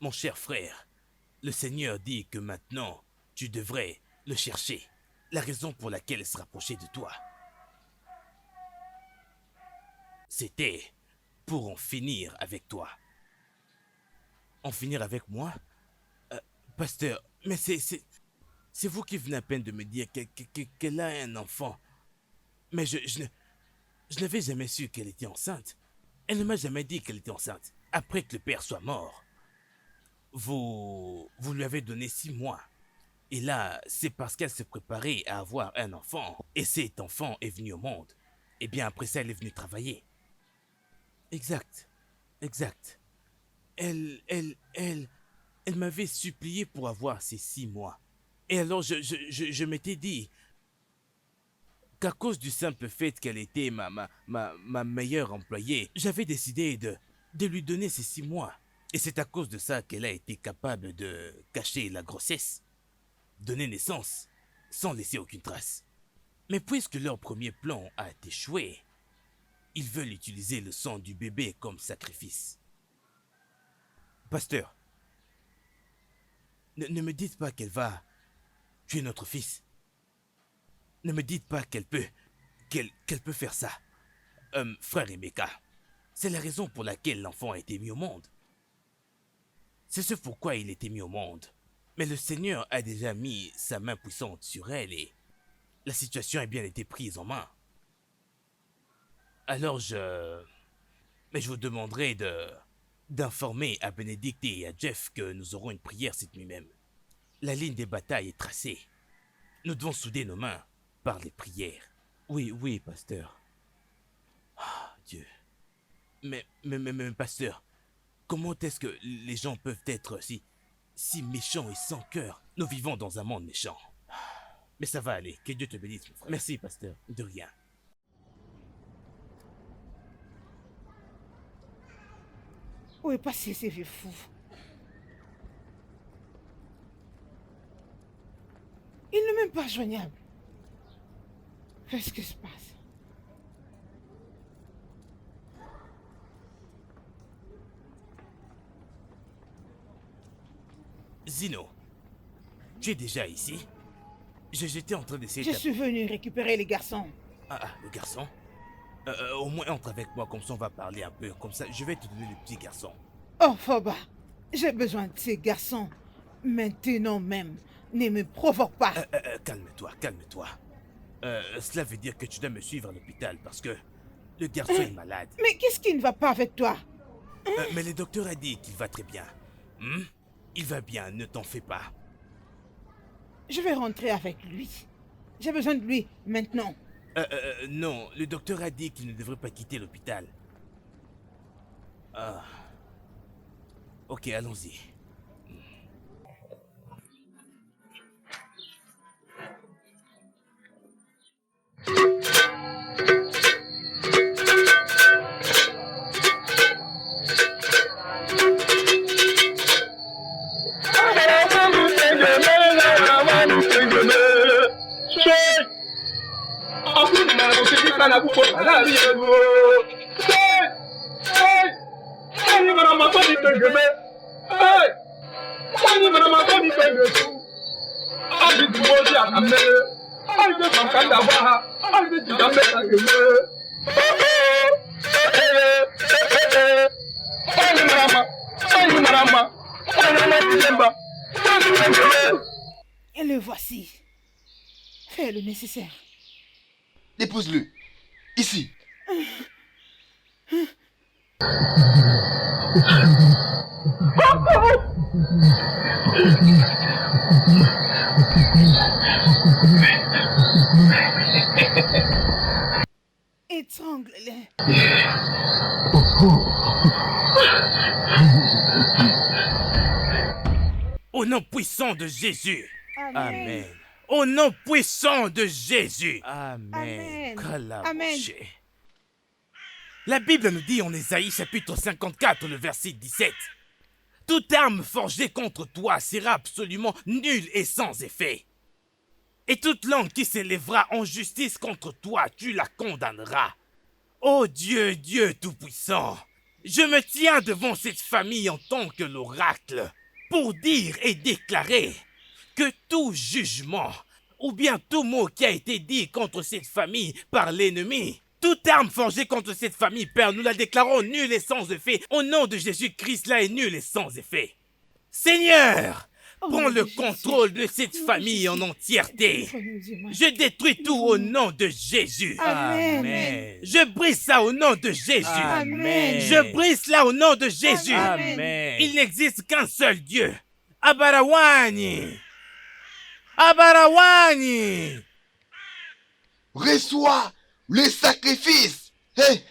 Mon cher frère, le Seigneur dit que maintenant, tu devrais le chercher. La raison pour laquelle il se rapprochait de toi, c'était pour en finir avec toi. En finir avec moi? Pasteur, mais c'est vous qui venez à peine de me dire qu'elle a un enfant. Mais je n'avais jamais su qu'elle était enceinte. Elle ne m'a jamais dit qu'elle était enceinte. Après que le père soit mort, vous lui avez donné 6 mois. Et là, c'est parce qu'elle se préparait à avoir un enfant. Et cet enfant est venu au monde. Et bien après ça, elle est venue travailler. Exact. Exact. Elle m'avait supplié pour avoir ces 6 mois. Et alors, je m'étais dit qu'à cause du simple fait qu'elle était ma meilleure employée, j'avais décidé de lui donner ces 6 mois. Et c'est à cause de ça qu'elle a été capable de cacher la grossesse, donner naissance, sans laisser aucune trace. Mais puisque leur premier plan a échoué, ils veulent utiliser le sang du bébé comme sacrifice. Pasteur, ne me dites pas qu'elle va tuer notre fils. Ne me dites pas qu'elle peut faire ça. Frère Emeka, c'est la raison pour laquelle l'enfant a été mis au monde. C'est ce pourquoi il a été mis au monde. Mais le Seigneur a déjà mis sa main puissante sur elle et la situation a bien été prise en main. Alors je vous demanderai d'informer à Bénédicte et à Jeff que nous aurons une prière cette nuit même. La ligne des batailles est tracée. Nous devons souder nos mains par les prières. Oui, pasteur. Ah, Dieu. Mais, pasteur, comment est-ce que les gens peuvent être si méchants et sans cœur? Nous vivons dans un monde méchant. Mais ça va aller, que Dieu te bénisse, mon frère. Merci, pasteur. De rien. Où est passé ces vieux fous? Il n'est même pas joignable. Qu'est-ce qui se passe? Zino, tu es déjà ici? J'étais en train d'essayer Je suis venu récupérer les garçons. Le garçon? Au moins entre avec moi, comme ça on va parler un peu. Comme ça, je vais te donner le petit garçon. Oh, Foba, j'ai besoin de ces garçons. Maintenant même. Ne me provoque pas. Calme-toi. Cela veut dire que tu dois me suivre à l'hôpital parce que le garçon est malade. Mais qu'est-ce qui ne va pas avec toi? Mais le docteur a dit qu'il va très bien. Il va bien, ne t'en fais pas. Je vais rentrer avec lui. J'ai besoin de lui maintenant. Non, le docteur a dit qu'il ne devrait pas quitter l'hôpital. Ok, allons-y. na buko na biego. Ani mana makoni pengeme. Ani mana makoni pengeme. Abi dumoji akame. Abi makanda wa. Abi digambe akame. Ani marama. Et le voici. Fais le nécessaire. Dépose-le. Ici. Étrangle-les. Au nom puissant de Jésus. Amen. Amen. Au nom puissant de Jésus. Amen. Kalabouché. Amen. La Bible nous dit en Ésaïe chapitre 54, le verset 17. Toute arme forgée contre toi sera absolument nulle et sans effet. Et toute langue qui s'élèvera en justice contre toi, tu la condamneras. Ô Dieu, Dieu Tout-Puissant, je me tiens devant cette famille en tant que l'oracle pour dire et déclarer que tout jugement ou bien tout mot qui a été dit contre cette famille par l'ennemi, toute arme forgée contre cette famille, Père, nous la déclarons nulle et sans effet. Au nom de Jésus-Christ, là est nulle et sans effet. Seigneur, prends le contrôle de cette famille en entièreté. Je détruis tout au nom de Jésus. Amen. Je brise ça au nom de Jésus. Amen. Je brise cela au nom de Jésus. Amen. Il n'existe qu'un seul Dieu. Abarawani. Abarawani. Reçois le sacrifice. Hé,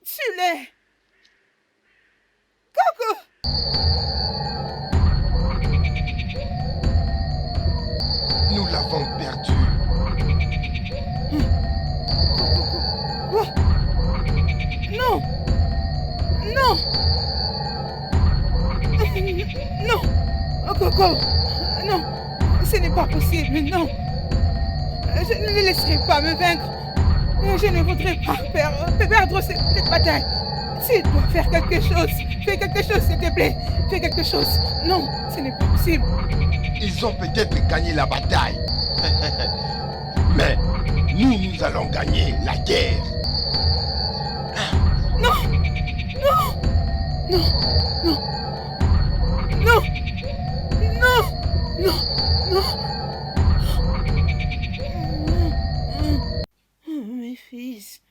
Tue-les. Coco. nous l'avons perdu. Quoi? Non. Non. Non. Oh, Coco. Non. Ce n'est pas possible. Non. Je ne les laisserai pas me vaincre. Je ne voudrais pas perdre cette bataille. Tu dois faire quelque chose. Fais quelque chose, s'il te plaît. Fais quelque chose. Non, ce n'est pas possible. Ils ont peut-être gagné la bataille. Mais nous allons gagner la guerre. Non. Non. Non. Non. Non. Non. Non. Non. Mes fils,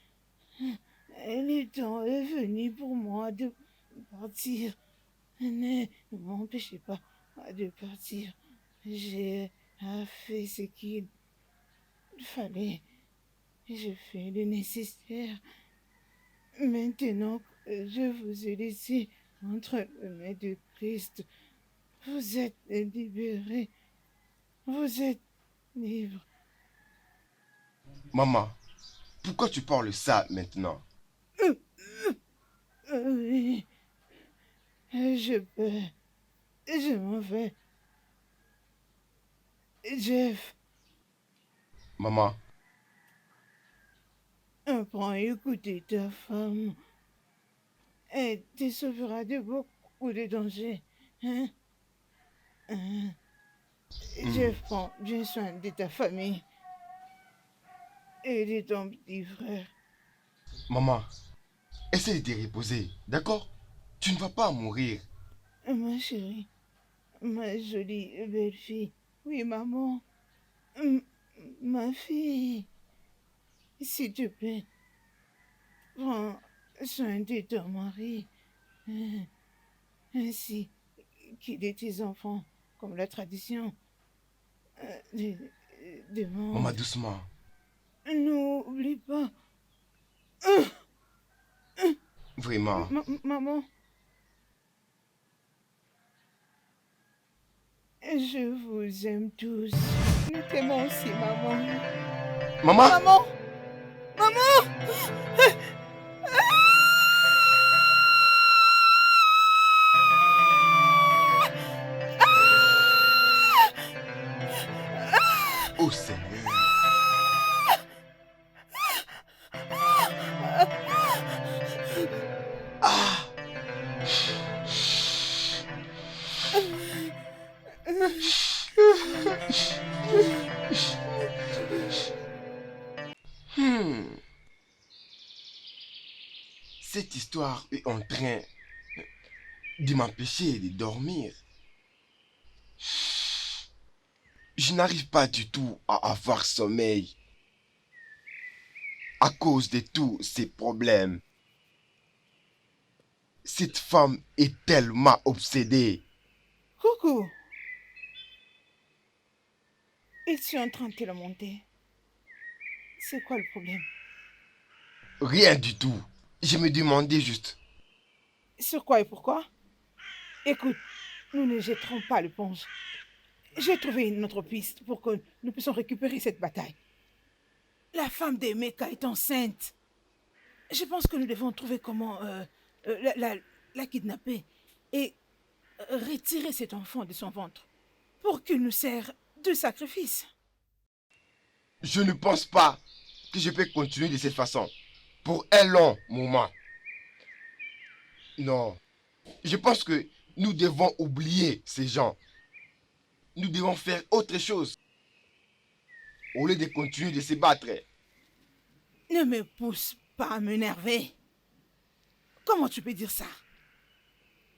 le temps est venu pour moi de partir. Ne m'empêchez pas de partir. J'ai fait ce qu'il fallait. Je fais le nécessaire. Maintenant que je vous ai laissé entre les mains de Christ, vous êtes libérés. Vous êtes libres. Maman, pourquoi tu parles ça maintenant? Oui, je peux. Je m'en vais. Jeff, Maman, apprends à écouter ta femme. Elle te sauvera de beaucoup de dangers. Hein? Jeff, prends bien soin de ta famille et de ton petit frère. maman, essaie de te reposer, d'accord? Tu ne vas pas mourir. Ma chérie, ma jolie belle fille. Oui, maman. Ma fille. S'il te plaît, prends soin de ton mari. Ainsi qu'il de tes enfants, comme la tradition demande. Maman, doucement. N'oublie pas. Vraiment. Maman. Je vous aime tous. Nous t'aimons aussi, maman. Maman, Maman! Maman! oh Seigneur. Ah, hmm. Cette histoire est en train de m'empêcher de dormir. Je n'arrive pas du tout à avoir sommeil à cause de tous ces problèmes. Cette femme est tellement obsédée. Coucou. Es-tu en train de te lamenter? C'est quoi le problème? Rien du tout. Je me demandais juste. Sur quoi et pourquoi? Écoute, nous ne jetterons pas l'éponge. J'ai trouvé une autre piste pour que nous puissions récupérer cette bataille. La femme d'Emeka est enceinte. Je pense que nous devons trouver comment la kidnapper et retirer cet enfant de son ventre pour qu'il nous serve de sacrifice. Je ne pense pas que je peux continuer de cette façon pour un long moment. Non. Je pense que nous devons oublier ces gens. Nous devons faire autre chose au lieu de continuer de se battre. Ne me pousse pas à m'énerver. Comment tu peux dire ça?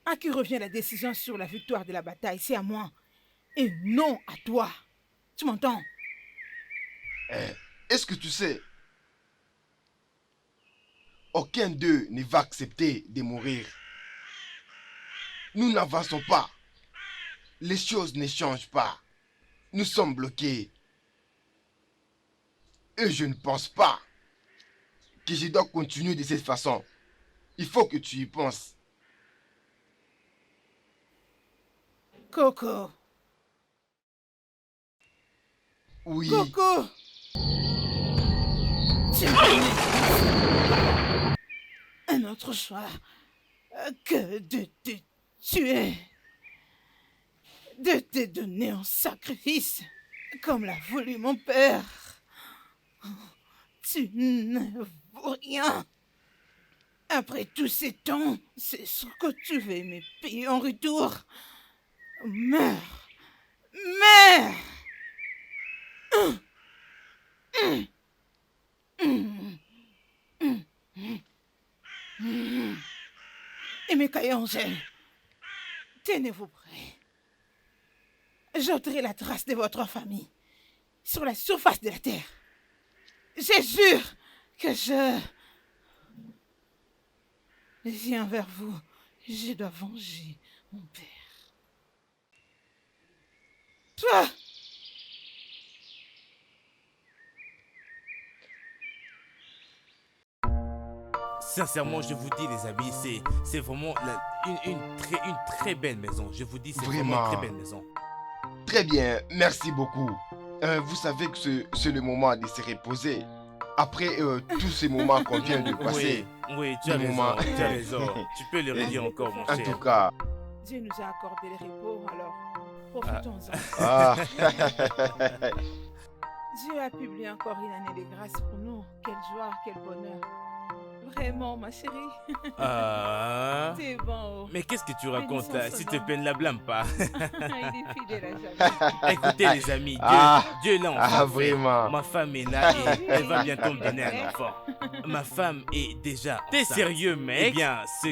À qui revient la décision sur la victoire de la bataille? C'est à moi et non à toi. Tu m'entends? Est-ce que tu sais, aucun d'eux ne va accepter de mourir. Nous n'avançons pas. Les choses ne changent pas. Nous sommes bloqués. Et je ne pense pas que je dois continuer de cette façon. Il faut que tu y penses. Coco. Oui. Coco. Tu un autre choix que de te tuer, de te donner en sacrifice, comme l'a voulu mon père. Tu ne vaux rien. Après tous ces temps, c'est ce que tu veux me payer en retour. Meurs. Meurs. Emeka et Angèle, tenez-vous prêts. J'ôterai la trace de votre famille sur la surface de la terre. Je jure que je viens vers vous. Je dois venger mon père. Toi! Sincèrement, je vous dis, les amis, c'est vraiment une très belle maison. Je vous dis, c'est vraiment une très belle maison. Très bien, merci beaucoup. Vous savez que c'est le moment de se reposer. Après tous ces moments qu'on vient de passer. Oui, tu as raison, tu as raison. Tu peux le redire encore, mon En cher. tout cas. Dieu nous a accordé le repos, alors profitons-en. Ah. Dieu a publié encore une année de grâce pour nous. Quelle joie, quel bonheur. Vraiment, ma chérie. Ah. C'est bon. Mais qu'est-ce que tu racontes là? S'il te plaît, ne la blâme pas. Il est fidèle à jamais. Écoutez, les amis, Dieu l'a enfin fait. Vraiment. Ma femme est là et elle va bientôt me donner un enfant. Ma femme est déjà. T'es sérieux, mec? Eh bien, ce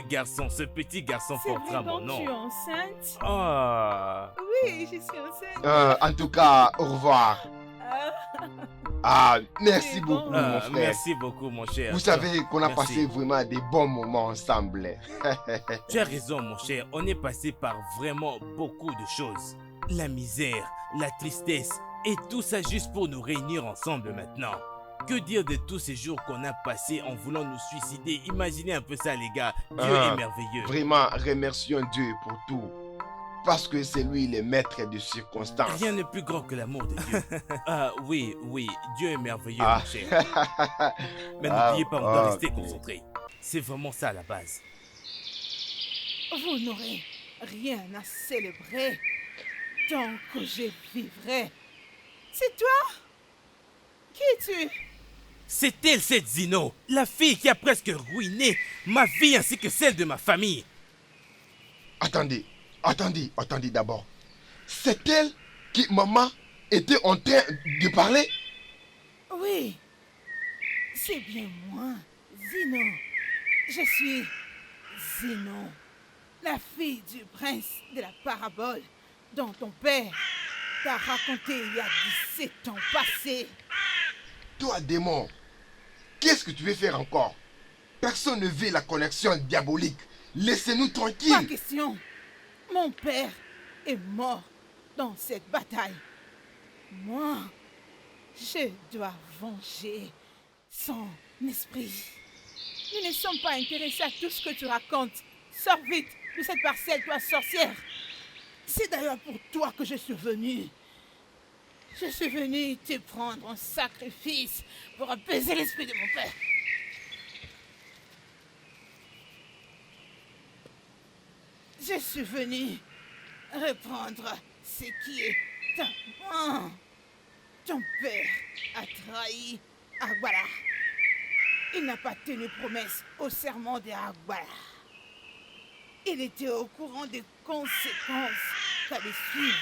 petit garçon portera mon nom. Tu es enceinte? Ah. Oui, je suis enceinte. En tout cas, au revoir. Merci beaucoup, mon frère. Merci beaucoup, mon cher. Vous savez qu'on a passé vraiment des bons moments ensemble. Tu as raison, mon cher. On est passé par vraiment beaucoup de choses. La misère, la tristesse, et tout ça juste pour nous réunir ensemble maintenant. Que dire de tous ces jours qu'on a passés en voulant nous suicider? Imaginez un peu ça, les gars. Dieu est merveilleux. Vraiment, remercions Dieu pour tout. Parce que c'est lui le maître des circonstances. Rien n'est plus grand que l'amour de Dieu. Oui, Dieu est merveilleux, mon cher. Mais n'oubliez pas, on doit rester concentré. C'est vraiment ça à la base. Vous n'aurez rien à célébrer tant que je vivrai. C'est toi? Qui es-tu? C'est elle, cette Zino, la fille qui a presque ruiné ma vie ainsi que celle de ma famille. Attendez d'abord. C'est elle qui, maman, était en train de parler? Oui, c'est bien moi, Zino. Je suis Zino, la fille du prince de la parabole dont ton père t'a raconté il y a 17 ans passés. Toi, démon, qu'est-ce que tu veux faire encore? Personne ne veut la connexion diabolique. Laissez-nous Pas tranquilles. question. Mon père est mort dans cette bataille. Moi, je dois venger son esprit. Nous ne sommes pas intéressés à tout ce que tu racontes. Sors vite de cette parcelle, toi sorcière. C'est d'ailleurs pour toi que je suis venue. Je suis venue te prendre en sacrifice pour apaiser l'esprit de mon père. Je suis venue reprendre ce qui est à moi. Ton père a trahi Agbala. Il n'a pas tenu promesse au serment de Agbala. Il était au courant des conséquences qu'allait suivre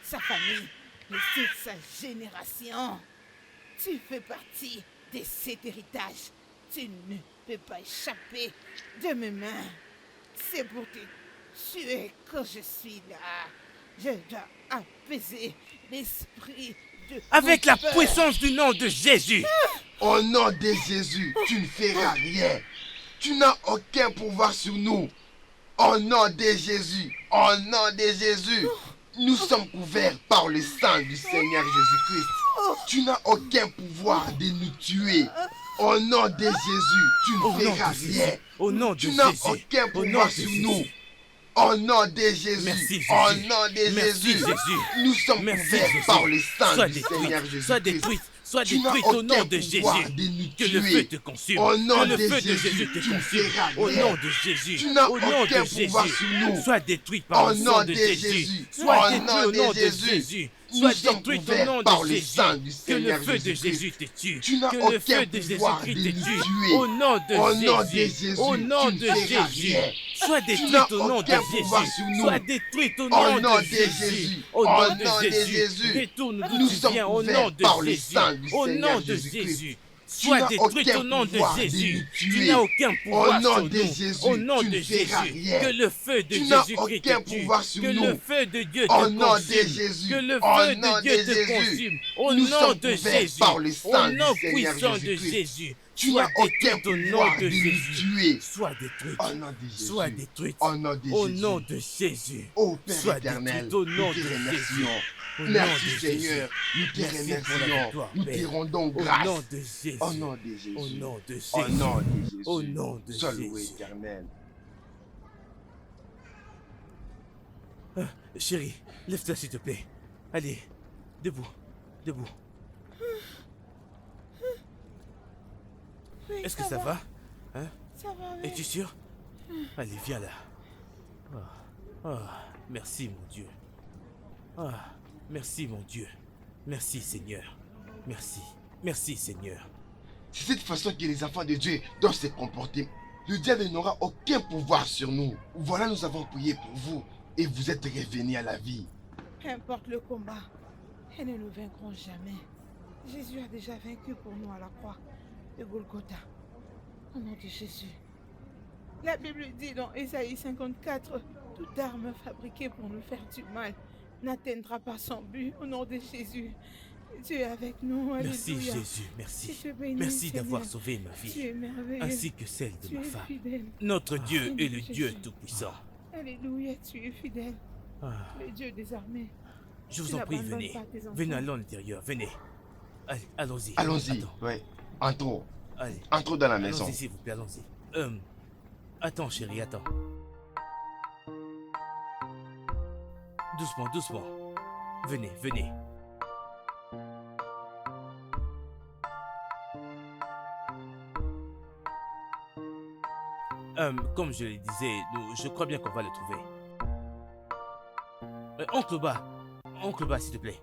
sa famille et toute sa génération. Tu fais partie de cet héritage. Tu ne peux pas échapper de mes mains. C'est pour te tuer que je suis là. Je dois apaiser l'esprit de Avec ton la père. puissance du nom de Jésus. Au nom de Jésus, tu ne feras rien. Tu n'as aucun pouvoir sur nous. Au nom de Jésus, nous sommes couverts par le sang du Seigneur Jésus-Christ. Tu n'as aucun pouvoir de nous tuer. Au nom de Jésus, tu Au ne nom feras de Jésus. rien. Au nom de Tu n'as Jésus. aucun Au nom pouvoir de sur Jésus. nous. Au nom de Jésus. Merci, Jésus. Au nom de Merci, Jésus. Jésus. Nous sommes Merci, couverts Jésus. par le sang Sois du détruite, Seigneur sois Jésus-Christ. détruite, sois Tu n'as détruite au nom aucun de pouvoir Jésus. de nous Que le tuer. feu te consume. Au nom Que le de feu de Jésus, Jésus te tu ne consume. feras Au rien. nom de Jésus. Tu n'as Au nom aucun de pouvoir Jésus. sur nous. Sois détruite par Au le nom sang de de Jésus. Jésus. Sois Au détruite nom au nom de de Jésus. Jésus. Nous Sois sommes détruite au couverts nom par de le Jésus. sang du Que le Seigneur feu de Jésus-Christ. Jésus te tue. Tu n'as Que le aucun feu de pouvoir Jésus-Christ de te nous tue. tuer. Au nom de Au nom de Jésus. Jésus, Au nom tu ne de feras Jésus. rien. Sois Tu détruite n'as au nom de aucun pouvoir Jésus. sur nous. Sois détruite au Au nom nom de de Jésus. Jésus. Au Au nom nom de de Jésus. Jésus. Retourne Nous d'où tu sommes viens au couverts nom de par le Jésus. sang du Au Seigneur nom de Jésus-Christ. Jésus. Tu Sois n'as détruite aucun au nom de pouvoir de Jésus. nous Tu tuer. n'as aucun Au pouvoir nom sur de nous. Jésus, Au nom tu de ne feras Jésus. rien. Que le feu de Tu n'as Jésus-Christ aucun te tue. pouvoir sur Que nous. le feu de Dieu Au te nom de consume. Jésus. Que le Au feu nom de Dieu de te Jésus. consume. Au Nous nom sommes de couverts Jésus. par le Au sang du nom Seigneur puissant de Jésus-Christ. Jésus. Tu Sois n'as aucun détruite au nom pouvoir de de nous Jésus. tuer. Sois détruite. Au nom de Jésus. Sois détruite. Au nom de Au Jésus. nom de Jésus. Ô Père Sois éternel, détruite au nom nous te de Jésus. remercions. Au nom Merci de Seigneur, nous te Merci pour la remercions. victoire, Nous te Père. rendons Au grâce. nom de Jésus. Au nom de Jésus. Au nom de Jésus. Au nom de Jésus. Au nom de Sois loué, Jésus. éternel. Chérie, lève-toi s'il te plaît. Allez, debout, debout. Oui, Est-ce que ça va? Hein? Ça va, oui. Es-tu sûr? Allez, viens là. Merci mon Dieu. Merci mon Dieu. Merci Seigneur. Merci. Merci Seigneur. C'est cette façon que les enfants de Dieu doivent se comporter. Le diable n'aura aucun pouvoir sur nous. Voilà, nous avons prié pour vous et vous êtes revenus à la vie. Peu importe le combat, elles ne nous vaincront jamais. Jésus a déjà vaincu pour nous à la croix de Golgotha. Au nom de Jésus. La Bible dit dans Ésaïe 54, toute arme fabriquée pour nous faire du mal n'atteindra pas son but. Au nom de Jésus. Dieu est avec nous. Merci Alléluia. Jésus. Merci. Je te bénis, Merci d'avoir Seigneur. sauvé ma Tu vie. es merveilleux. Ainsi que celle de Tu ma es femme. fidèle. Notre Dieu Seigneur est le Jésus. Dieu Tout-Puissant. Alléluia, tu es fidèle. Le Dieu des armées. Je vous Tu en prie, n'abandonnes venez. pas tes enfants. Venez, allons à l'intérieur. Venez. Allez, allons-y. Allons-y. Attends. Ouais. Entrons. Allez. Entrons dans la maison. Allons-y, s'il vous plaît, allons-y. Attends, chérie, attends. Doucement, doucement. Venez, venez. Comme je le disais, je crois bien qu'on va le trouver. Oncle Bas, s'il te plaît.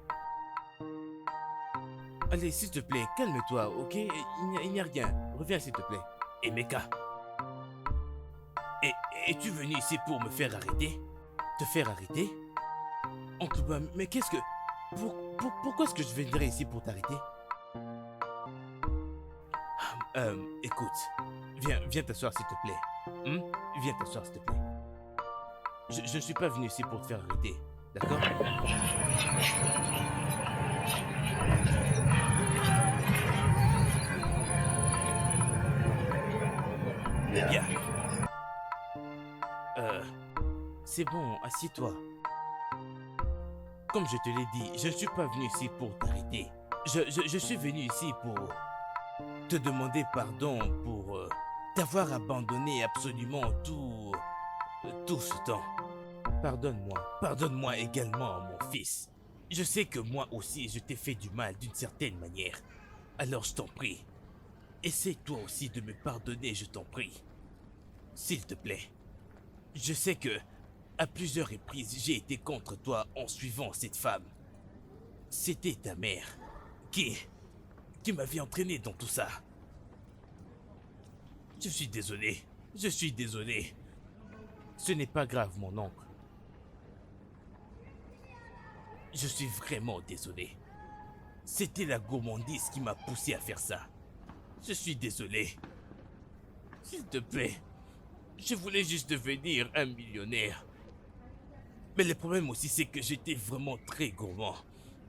Allez, s'il te plaît, calme-toi, ok? Il n'y a rien. Reviens, s'il te plaît. Emeka, es-tu venu ici pour me faire arrêter? Te faire arrêter? Oncle Bob, mais qu'est-ce que... pourquoi est-ce que je viendrais ici pour t'arrêter? Écoute, viens t'asseoir s'il te plaît. Viens t'asseoir s'il te plaît. Je ne suis pas venu ici pour te faire arrêter, d'accord? Bien. C'est bon, assieds-toi. Comme je te l'ai dit, je ne suis pas venu ici pour t'arrêter. Je suis venu ici pour te demander pardon pour t'avoir abandonné absolument tout ce temps. Pardonne-moi également, mon fils. Je sais que moi aussi je t'ai fait du mal d'une certaine manière. Alors je t'en prie, essaie toi aussi de me pardonner, je t'en prie. S'il te plaît. Je sais que, à plusieurs reprises, j'ai été contre toi en suivant cette femme. C'était ta mère qui m'avait entraîné dans tout ça. Je suis désolé. Ce n'est pas grave, mon oncle. Je suis vraiment désolé. C'était la gourmandise qui m'a poussé à faire ça. Je suis désolé. S'il te plaît, je voulais juste devenir un millionnaire. Mais le problème aussi, c'est que j'étais vraiment très gourmand.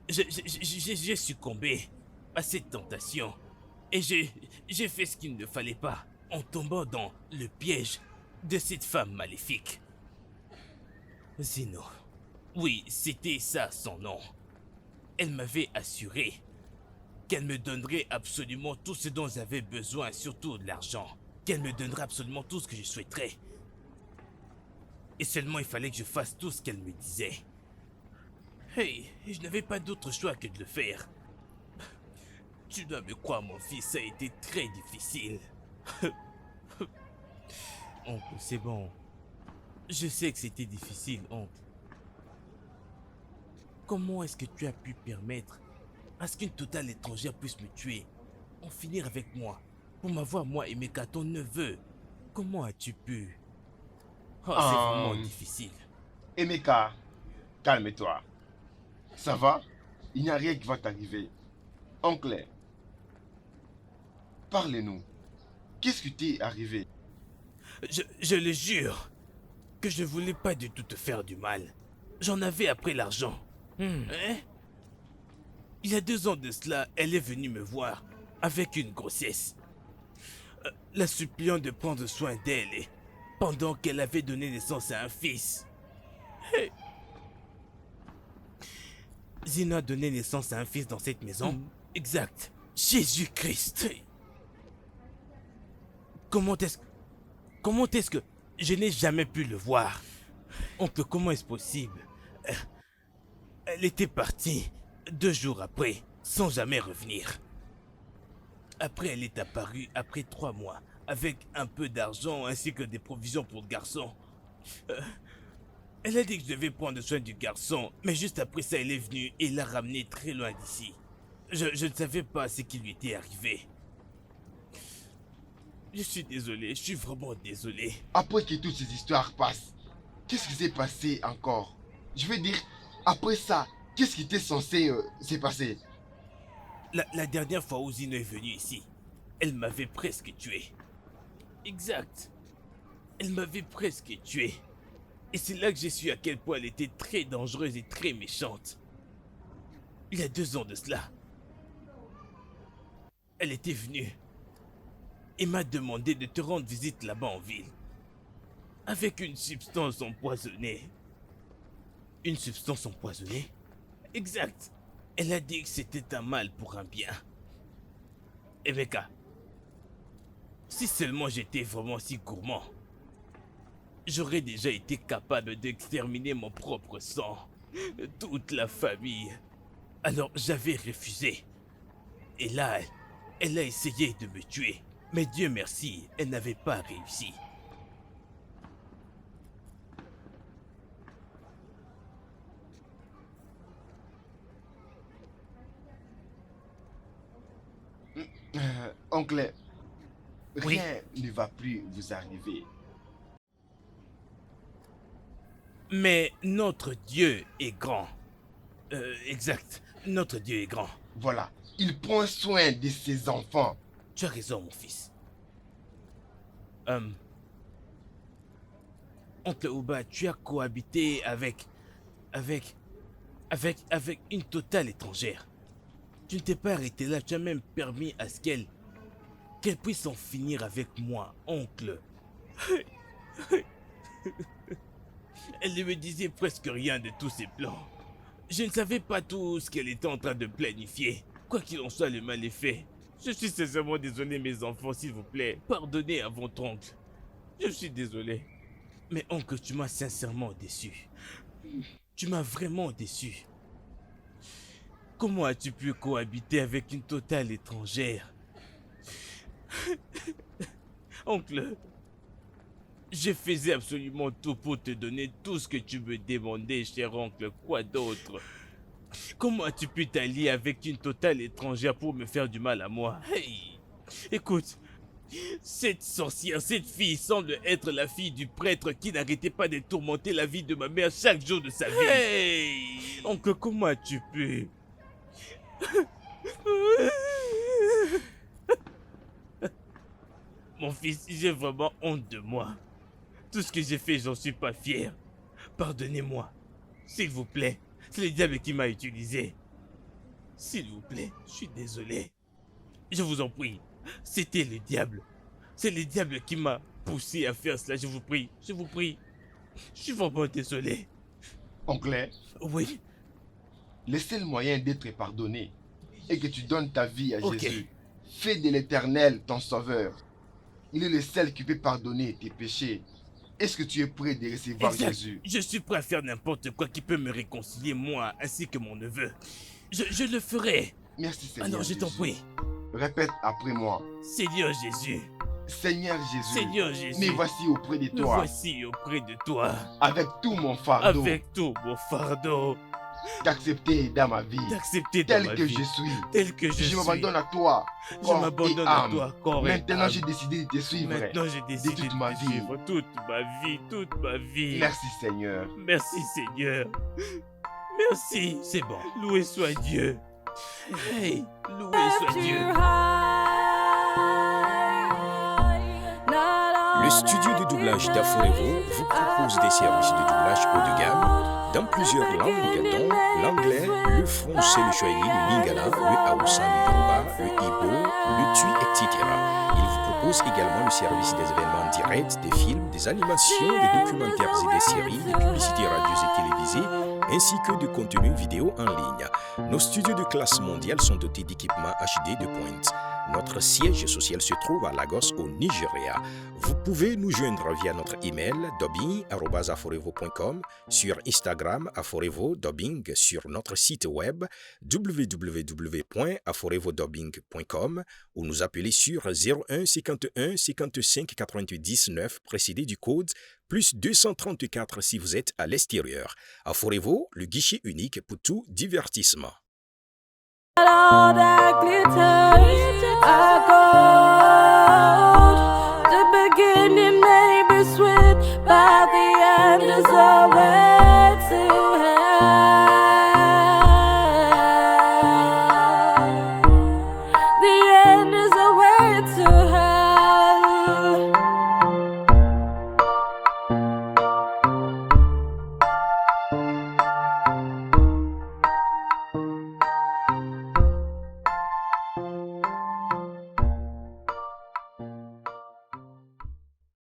J'ai succombé à cette tentation. Et j'ai fait ce qu'il ne fallait pas, en tombant dans le piège de cette femme maléfique. Zino. Oui, c'était ça son nom. Elle m'avait assuré qu'elle me donnerait absolument tout ce dont j'avais besoin, surtout de l'argent. Qu'elle me donnerait absolument tout ce que je souhaiterais. Et seulement il fallait que je fasse tout ce qu'elle me disait. Hey, je n'avais pas d'autre choix que de le faire. Tu dois me croire, mon fils, ça a été très difficile. Oncle, c'est bon. Je sais que c'était difficile, oncle. Comment est-ce que tu as pu permettre à ce qu'une totale étrangère puisse me tuer, en finir avec moi, pour m'avoir moi et Emeka, ton neveu? Comment as-tu pu? Oh, c'est vraiment difficile. Emeka, calme-toi. Ça va? Il n'y a rien qui va t'arriver. Oncle, parle-nous. Qu'est-ce qui t'est arrivé? Je le jure que je ne voulais pas du tout te faire du mal. J'en avais après l'argent. Hein? Il y a 2 ans de cela, elle est venue me voir avec une grossesse. La suppliant de prendre soin d'elle et pendant qu'elle avait donné naissance à un fils. Hey. Zina a donné naissance à un fils dans cette maison. Exact. Jésus-Christ. Comment est-ce que je n'ai jamais pu le voir? Oncle, comment est-ce possible? Elle était partie 2 jours après, sans jamais revenir. Après, elle est apparue après 3 mois, avec un peu d'argent ainsi que des provisions pour le garçon. Elle a dit que je devais prendre soin du garçon, mais juste après ça, elle est venue et l'a ramené très loin d'ici. Je ne savais pas ce qui lui était arrivé. Je suis désolé, je suis vraiment désolé. Après que toutes ces histoires passent, qu'est-ce qui s'est passé encore? Je veux dire, après ça, qu'est-ce qui était censé se passer? La dernière fois où Zino est venue ici, elle m'avait presque tué. Exact. Elle m'avait presque tué. Et c'est là que j'ai su à quel point elle était très dangereuse et très méchante. Il y a 2 ans de cela, elle était venue et m'a demandé de te rendre visite là-bas en ville. Avec une substance empoisonnée. Une substance empoisonnée? Exact. Elle a dit que c'était un mal pour un bien. Emeka, si seulement j'étais vraiment si gourmand, j'aurais déjà été capable d'exterminer mon propre sang, toute la famille. Alors j'avais refusé. Et là, elle a essayé de me tuer. Mais Dieu merci, elle n'avait pas réussi. Oncle, Oui. rien ne va plus vous arriver. Mais notre Dieu est grand. Exact. Notre Dieu est grand. Voilà, il prend soin de ses enfants. Tu as raison, mon fils. Oncle Ouba, tu as cohabité avec une totale étrangère. Tu ne t'es pas arrêté là, tu as même permis à ce qu'elle puisse en finir avec moi, oncle. Elle ne me disait presque rien de tous ses plans. Je ne savais pas tout ce qu'elle était en train de planifier. Quoi qu'il en soit, le mal est fait. Je suis sincèrement désolé, mes enfants, s'il vous plaît. Pardonnez à votre oncle. Je suis désolé. Mais oncle, tu m'as sincèrement déçu. Tu m'as vraiment déçu. Comment as-tu pu cohabiter avec une totale étrangère? Oncle, je faisais absolument tout pour te donner tout ce que tu me demandais, cher oncle. Quoi d'autre? Comment as-tu pu t'allier avec une totale étrangère pour me faire du mal à moi? Hey! Écoute, cette sorcière, cette fille semble être la fille du prêtre qui n'arrêtait pas de tourmenter la vie de ma mère chaque jour de sa vie. Hey! Oncle, comment as-tu pu? Mon fils, j'ai vraiment honte de moi. Tout ce que j'ai fait, j'en suis pas fier. Pardonnez-moi. S'il vous plaît. C'est le diable qui m'a utilisé. S'il vous plaît, je suis désolé. Je vous en prie. C'était le diable. C'est le diable qui m'a poussé à faire cela. Je vous prie. Je vous prie. Je suis vraiment désolé. Oncle, Oui. le seul moyen d'être pardonné est que tu donnes ta vie à Ok. Jésus. Fais de l'Éternel ton sauveur. Il est le seul qui peut pardonner tes péchés. Est-ce que tu es prêt de recevoir Exact. Jésus? Je suis prêt à faire n'importe quoi qui peut me réconcilier, moi, ainsi que mon neveu. Je le ferai. Merci Ah Seigneur non, je t'en Jésus. prie. Répète après moi. Seigneur Jésus. Seigneur Jésus, Seigneur Jésus. me voici auprès de Me toi voici auprès de toi. avec tout mon fardeau Avec tout mon fardeau. d'accepter dans ma vie D'accepter dans tel ma que vie. je suis. Tel que je suis. m'abandonne à toi. Je corps m'abandonne et à âme. toi, corps et Maintenant, âme. j'ai décidé de te suivre. Maintenant, j'ai décidé toute de ma te vie. suivre toute ma vie, toute ma vie. Merci Seigneur. Merci, Seigneur. Merci. C'est bon. Loué soit Dieu. Hey, loué soit Dieu. Le studio de doublage d'Aforevo vous propose des services de doublage haut de gamme dans plusieurs langues dont l'anglais, le français, le swahili, le lingala, le haoussa, le yoruba, le igbo, le tui, etc. Il vous propose également le service des événements directs, des films, des animations, des documentaires et des séries, des publicités radios et télévisées, ainsi que de contenus vidéo en ligne. Nos studios de classe mondiale sont dotés d'équipements HD de pointe. Notre siège social se trouve à Lagos au Nigeria. Vous pouvez nous joindre via notre email dubbing@aforevo.com, sur Instagram Aforevo Dubbing, sur notre site web www.aforevodubbing.com ou nous appeler sur 01 51 55 98 9 précédé du code plus 234 si vous êtes à l'extérieur. Aforevo, le guichet unique pour tout divertissement. All that glitters, I go.